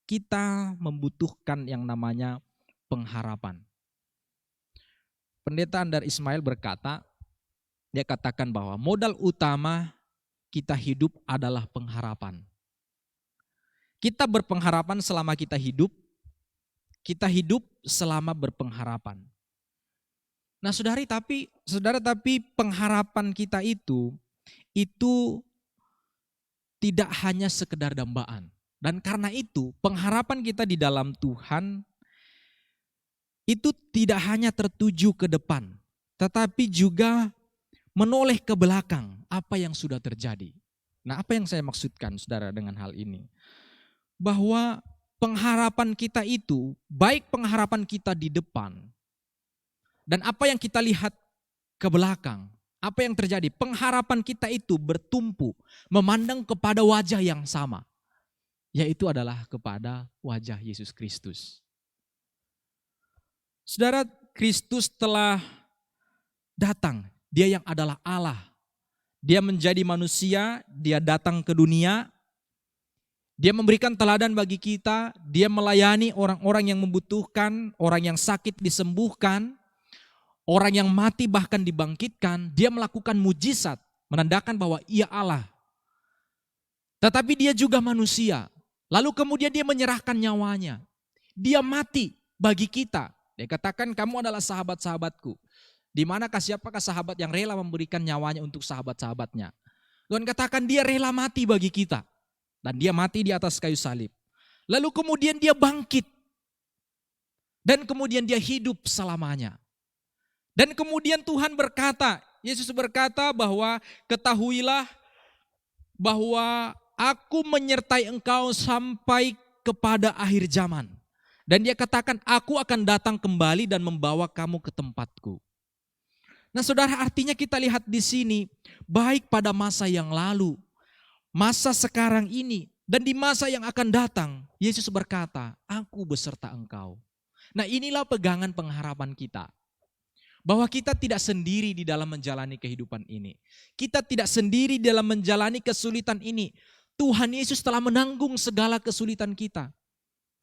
C: kita membutuhkan yang namanya pengharapan. Pendeta Andar Ismail berkata, dia katakan bahwa modal utama kita hidup adalah pengharapan. Kita berpengharapan selama kita hidup selama berpengharapan. Nah saudara, tapi pengharapan kita itu tidak hanya sekedar dambaan. Dan karena itu pengharapan kita di dalam Tuhan itu tidak hanya tertuju ke depan, tetapi juga menoleh ke belakang apa yang sudah terjadi. Nah, apa yang saya maksudkan saudara dengan hal ini? Bahwa pengharapan kita itu, baik pengharapan kita di depan, dan apa yang kita lihat ke belakang, apa yang terjadi, pengharapan kita itu bertumpu, memandang kepada wajah yang sama, yaitu adalah kepada wajah Yesus Kristus. Saudara, Kristus telah datang. Dia yang adalah Allah. Dia menjadi manusia, dia datang ke dunia. Dia memberikan teladan bagi kita, dia melayani orang-orang yang membutuhkan, orang yang sakit disembuhkan, orang yang mati bahkan dibangkitkan. Dia melakukan mujizat, menandakan bahwa ia Allah. Tetapi dia juga manusia. Lalu kemudian dia menyerahkan nyawanya. Dia mati bagi kita. Dia katakan, kamu adalah sahabat-sahabatku. Di manakah siapakah sahabat yang rela memberikan nyawanya untuk sahabat-sahabatnya? Tuhan katakan dia rela mati bagi kita. Dan dia mati di atas kayu salib. Lalu kemudian dia bangkit. Dan kemudian dia hidup selamanya. Dan kemudian Tuhan berkata, Yesus berkata bahwa ketahuilah bahwa aku menyertai engkau sampai kepada akhir zaman. Dan dia katakan aku akan datang kembali dan membawa kamu ke tempatku. Nah saudara, artinya kita lihat di sini, baik pada masa yang lalu, masa sekarang ini, dan di masa yang akan datang, Yesus berkata, aku beserta engkau. Nah inilah pegangan pengharapan kita. Bahwa kita tidak sendiri di dalam menjalani kehidupan ini. Kita tidak sendiri dalam menjalani kesulitan ini. Tuhan Yesus telah menanggung segala kesulitan kita.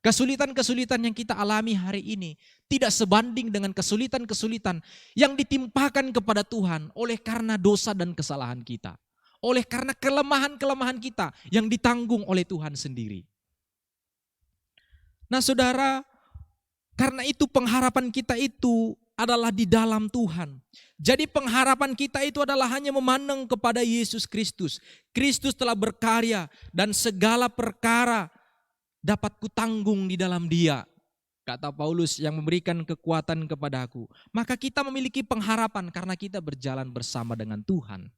C: Kesulitan-kesulitan yang kita alami hari ini tidak sebanding dengan kesulitan-kesulitan yang ditimpakan kepada Tuhan oleh karena dosa dan kesalahan kita. Oleh karena kelemahan-kelemahan kita yang ditanggung oleh Tuhan sendiri. Nah saudara, karena itu pengharapan kita itu adalah di dalam Tuhan. Jadi pengharapan kita itu adalah hanya memandang kepada Yesus Kristus. Kristus telah berkarya dan segala perkara dapat kutanggung di dalam Dia. Kata Paulus yang memberikan kekuatan kepada aku. Maka kita memiliki pengharapan karena kita berjalan bersama dengan Tuhan.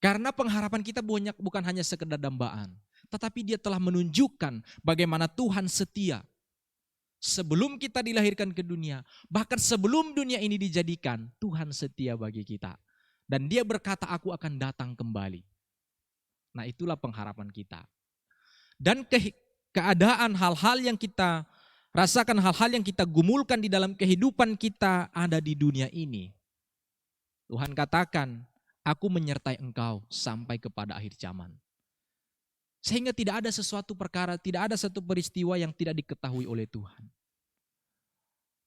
C: Karena pengharapan kita bukan hanya sekedar dambaan. Tetapi dia telah menunjukkan bagaimana Tuhan setia. Sebelum kita dilahirkan ke dunia, bahkan sebelum dunia ini dijadikan, Tuhan setia bagi kita. Dan dia berkata, aku akan datang kembali. Nah itulah pengharapan kita. Dan keadaan hal-hal yang kita Rasakan hal-hal yang kita gumulkan di dalam kehidupan kita ada di dunia ini. Tuhan katakan, aku menyertai engkau sampai kepada akhir zaman. Sehingga tidak ada sesuatu perkara, tidak ada satu peristiwa yang tidak diketahui oleh Tuhan.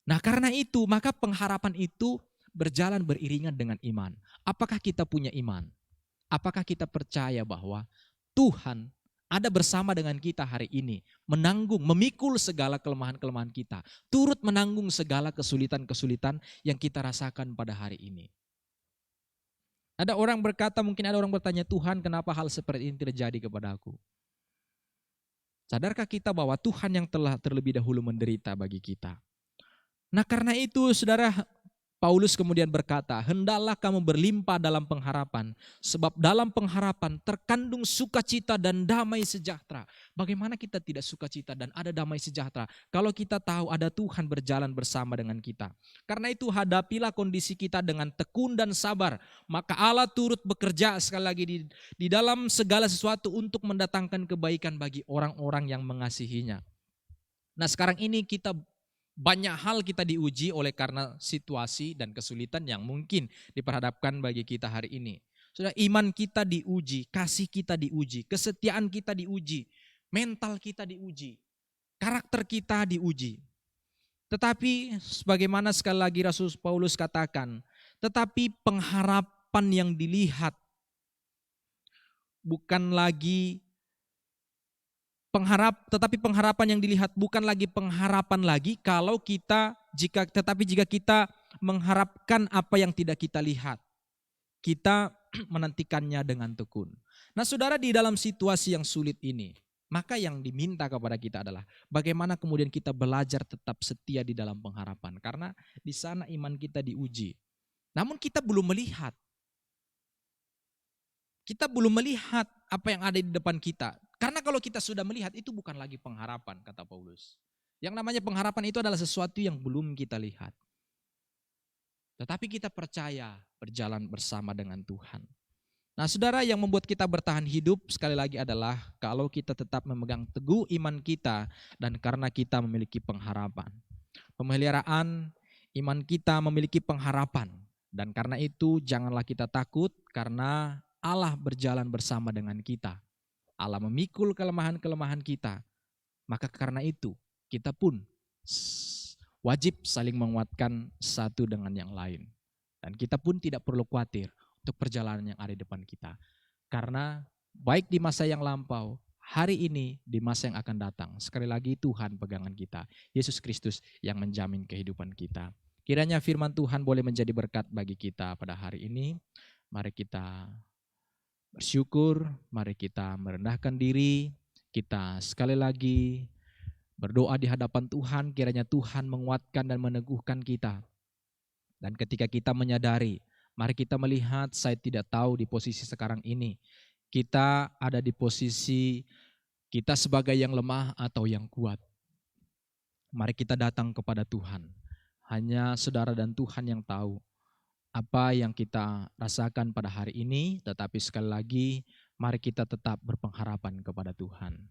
C: Nah karena itu, maka pengharapan itu berjalan beriringan dengan iman. Apakah kita punya iman? Apakah kita percaya bahwa Tuhan ada bersama dengan kita hari ini, menanggung, memikul segala kelemahan-kelemahan kita, turut menanggung segala kesulitan-kesulitan yang kita rasakan pada hari ini. Ada orang berkata, mungkin ada orang bertanya, Tuhan kenapa hal seperti ini terjadi kepada aku? Sadarkah kita bahwa Tuhan yang telah terlebih dahulu menderita bagi kita? Nah karena itu saudara, Paulus kemudian berkata, hendaklah kamu berlimpah dalam pengharapan, sebab dalam pengharapan terkandung sukacita dan damai sejahtera. Bagaimana kita tidak sukacita dan ada damai sejahtera kalau kita tahu ada Tuhan berjalan bersama dengan kita. Karena itu hadapilah kondisi kita dengan tekun dan sabar, maka Allah turut bekerja sekali lagi di dalam segala sesuatu untuk mendatangkan kebaikan bagi orang-orang yang mengasihinya. Nah sekarang ini banyak hal kita diuji oleh karena situasi dan kesulitan yang mungkin diperhadapkan bagi kita hari ini. Sudah iman kita diuji, kasih kita diuji, kesetiaan kita diuji, mental kita diuji, karakter kita diuji. Tetapi sebagaimana sekali lagi Rasul Paulus katakan, tetapi pengharapan yang dilihat bukan lagi tetapi pengharapan yang dilihat bukan lagi pengharapan lagi jika kita mengharapkan apa yang tidak kita lihat. Kita menantikannya dengan tekun. Nah saudara, di dalam situasi yang sulit ini, maka yang diminta kepada kita adalah bagaimana kemudian kita belajar tetap setia di dalam pengharapan. Karena di sana iman kita diuji. Namun kita belum melihat. Kita belum melihat apa yang ada di depan kita. Karena kalau kita sudah melihat itu bukan lagi pengharapan, kata Paulus. Yang namanya pengharapan itu adalah sesuatu yang belum kita lihat. Tetapi kita percaya berjalan bersama dengan Tuhan. Nah saudara, yang membuat kita bertahan hidup sekali lagi adalah kalau kita tetap memegang teguh iman kita dan karena kita memiliki pengharapan. Pemeliharaan iman kita memiliki pengharapan. Dan karena itu janganlah kita takut karena Allah berjalan bersama dengan kita. Allah memikul kelemahan-kelemahan kita. Maka karena itu kita pun wajib saling menguatkan satu dengan yang lain. Dan kita pun tidak perlu khawatir untuk perjalanan yang ada di depan kita. Karena baik di masa yang lampau, hari ini, di masa yang akan datang. Sekali lagi Tuhan pegangan kita. Yesus Kristus yang menjamin kehidupan kita. Kiranya firman Tuhan boleh menjadi berkat bagi kita pada hari ini. Mari kita bersyukur, mari kita merendahkan diri, kita sekali lagi berdoa di hadapan Tuhan, kiranya Tuhan menguatkan dan meneguhkan kita. Dan ketika kita menyadari, mari kita melihat saya tidak tahu di posisi sekarang ini, kita ada di posisi kita sebagai yang lemah atau yang kuat. Mari kita datang kepada Tuhan, hanya saudara dan Tuhan yang tahu apa yang kita rasakan pada hari ini, tetapi sekali lagi mari kita tetap berpengharapan kepada Tuhan.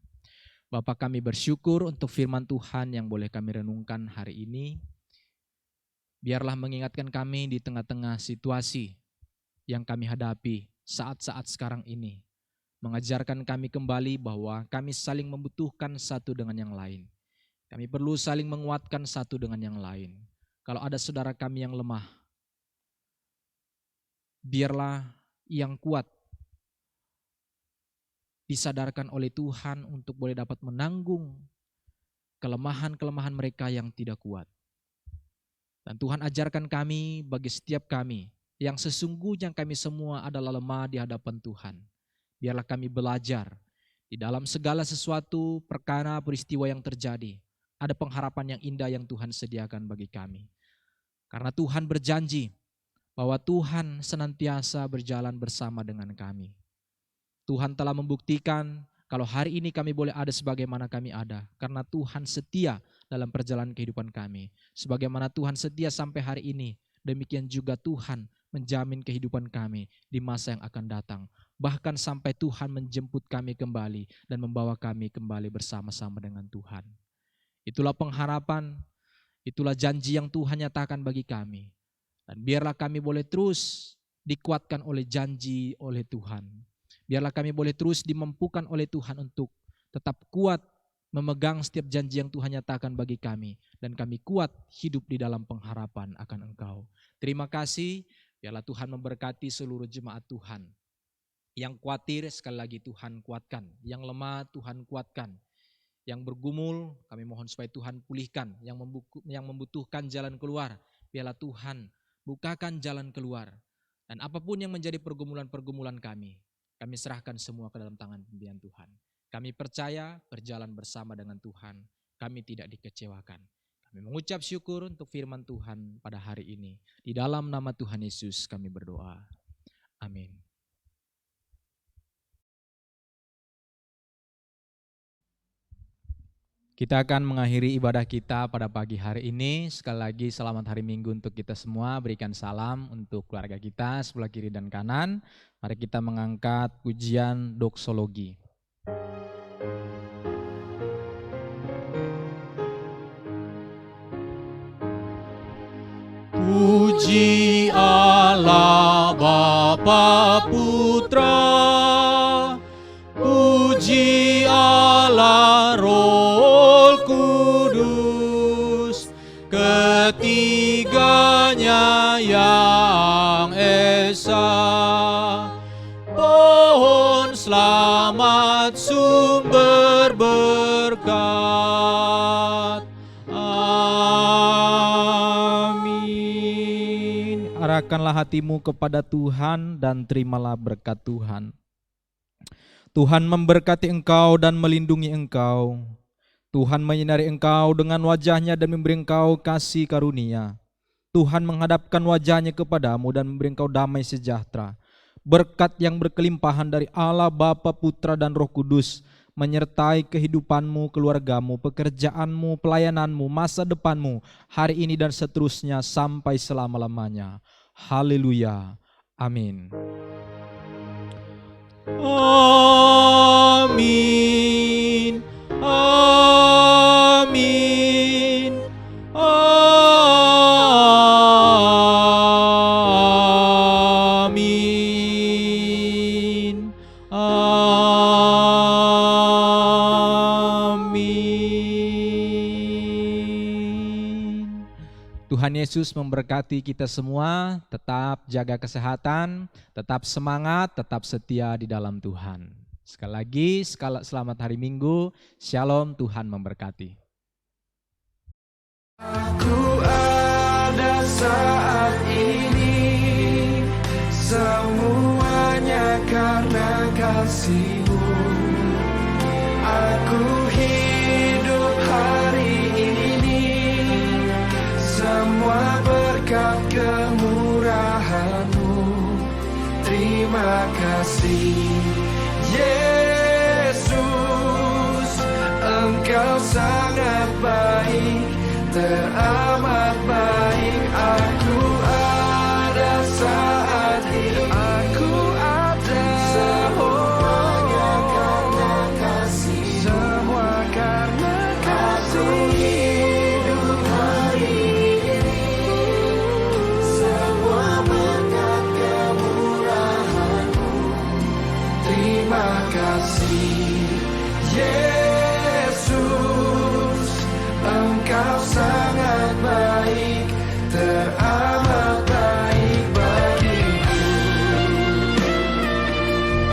C: Bapa, kami bersyukur untuk firman Tuhan yang boleh kami renungkan hari ini. Biarlah mengingatkan kami di tengah-tengah situasi yang kami hadapi saat-saat sekarang ini. Mengajarkan kami kembali bahwa kami saling membutuhkan satu dengan yang lain. Kami perlu saling menguatkan satu dengan yang lain. Kalau ada saudara kami yang lemah, biarlah yang kuat disadarkan oleh Tuhan untuk boleh dapat menanggung kelemahan-kelemahan mereka yang tidak kuat. Dan Tuhan ajarkan kami bagi setiap kami yang sesungguhnya kami semua adalah lemah di hadapan Tuhan. Biarlah kami belajar di dalam segala sesuatu perkara peristiwa yang terjadi. Ada pengharapan yang indah yang Tuhan sediakan bagi kami. Karena Tuhan berjanji bahwa Tuhan senantiasa berjalan bersama dengan kami. Tuhan telah membuktikan kalau hari ini kami boleh ada sebagaimana kami ada. Karena Tuhan setia dalam perjalanan kehidupan kami. Sebagaimana Tuhan setia sampai hari ini, demikian juga Tuhan menjamin kehidupan kami di masa yang akan datang. Bahkan sampai Tuhan menjemput kami kembali dan membawa kami kembali bersama-sama dengan Tuhan. Itulah pengharapan, itulah janji yang Tuhan nyatakan bagi kami. Dan biarlah kami boleh terus dikuatkan oleh janji oleh Tuhan. Biarlah kami boleh terus dimampukan oleh Tuhan untuk tetap kuat memegang setiap janji yang Tuhan nyatakan bagi kami. Dan kami kuat hidup di dalam pengharapan akan Engkau. Terima kasih, biarlah Tuhan memberkati seluruh jemaat Tuhan. Yang khawatir sekali lagi Tuhan kuatkan, yang lemah Tuhan kuatkan. Yang bergumul kami mohon supaya Tuhan pulihkan, yang membutuhkan jalan keluar, biarlah Tuhan bukakan jalan keluar. Dan apapun yang menjadi pergumulan-pergumulan kami serahkan semua ke dalam tangan pimpinan Tuhan. Kami percaya berjalan bersama dengan Tuhan, kami tidak dikecewakan. Kami mengucap syukur untuk firman Tuhan pada hari ini. Di dalam nama Tuhan Yesus kami berdoa. Amin. Kita akan mengakhiri ibadah kita pada pagi hari ini. Sekali lagi selamat hari Minggu untuk kita semua. Berikan salam untuk keluarga kita sebelah kiri dan kanan. Mari kita mengangkat pujian doksologi.
D: Puji Allah Bapa Putra, puji Allah Roh Kudus, ketiganya yang esa. Pohon selamat sumber berkat. Amin.
C: Arahkanlah hatimu kepada Tuhan dan terimalah berkat Tuhan. Tuhan memberkati engkau dan melindungi engkau. Tuhan menyinari engkau dengan wajahnya dan memberi engkau kasih karunia. Tuhan menghadapkan wajahnya kepadamu dan memberi engkau damai sejahtera. Berkat yang berkelimpahan dari Allah Bapa, Putra dan Roh Kudus menyertai kehidupanmu, keluargamu, pekerjaanmu, pelayananmu, masa depanmu, hari ini dan seterusnya sampai selama-lamanya. Haleluya. Amin.
D: Amin. Amin. Amin. Amin.
C: Tuhan Yesus memberkati kita semua, tetap jaga kesehatan, tetap semangat, tetap setia di dalam Tuhan. Sekali lagi, selamat hari Minggu, Shalom, Tuhan memberkati.
E: Aku ada saat ini, semuanya karena kasih-Mu. Aku hidup hari ini, semua berkat kemurahan-Mu. Terima kasih Yesus, Engkau sangat baik, teramat baik. Aku ada saat ini, aku ada semuanya karena kasih, semua karena kasih. Hidup hari ini, semua berkat kemurahan-Mu. Terima kasih Yesus, Engkau sangat baik, teramat baik bagiku.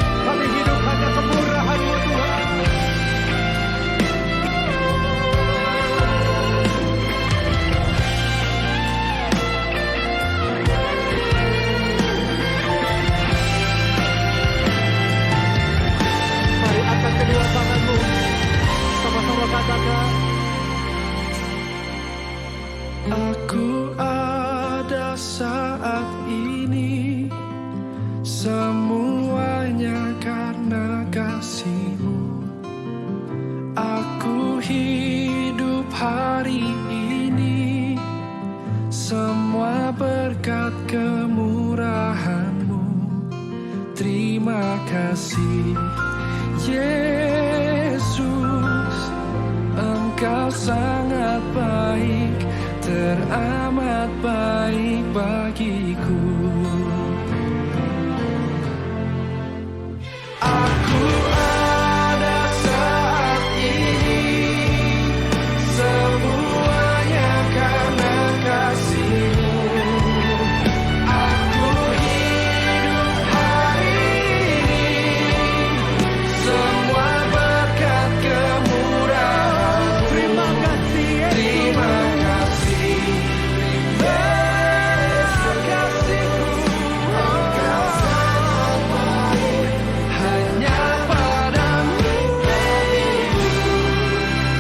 E: Kami hidup hanya kemurahan-Mu Tuhan. Mari angkat kedua tanganmu, sama-sama katakan. Aku ada saat ini, semuanya karena kasih-Mu. Aku hidup hari ini, semua berkat kemurahan-Mu. Terima kasih Yesus, Engkau
F: Engkau sangat baik, teramat baik bagiku. Aku ada saat ini, semuanya karena kasih-Mu. Aku hidup hari ini, semua berkat kemurahan.
E: Terima kasih Yesus.
F: Terima kasih, besar kasih-Mu. Engkau sangat baik, hanya padamu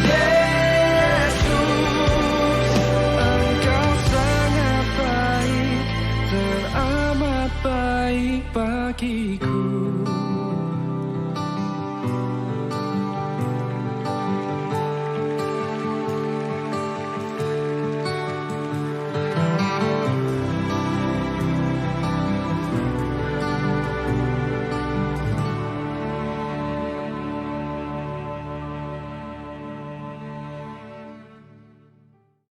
F: Yesus. Engkau sangat baik, teramat baik bagiku.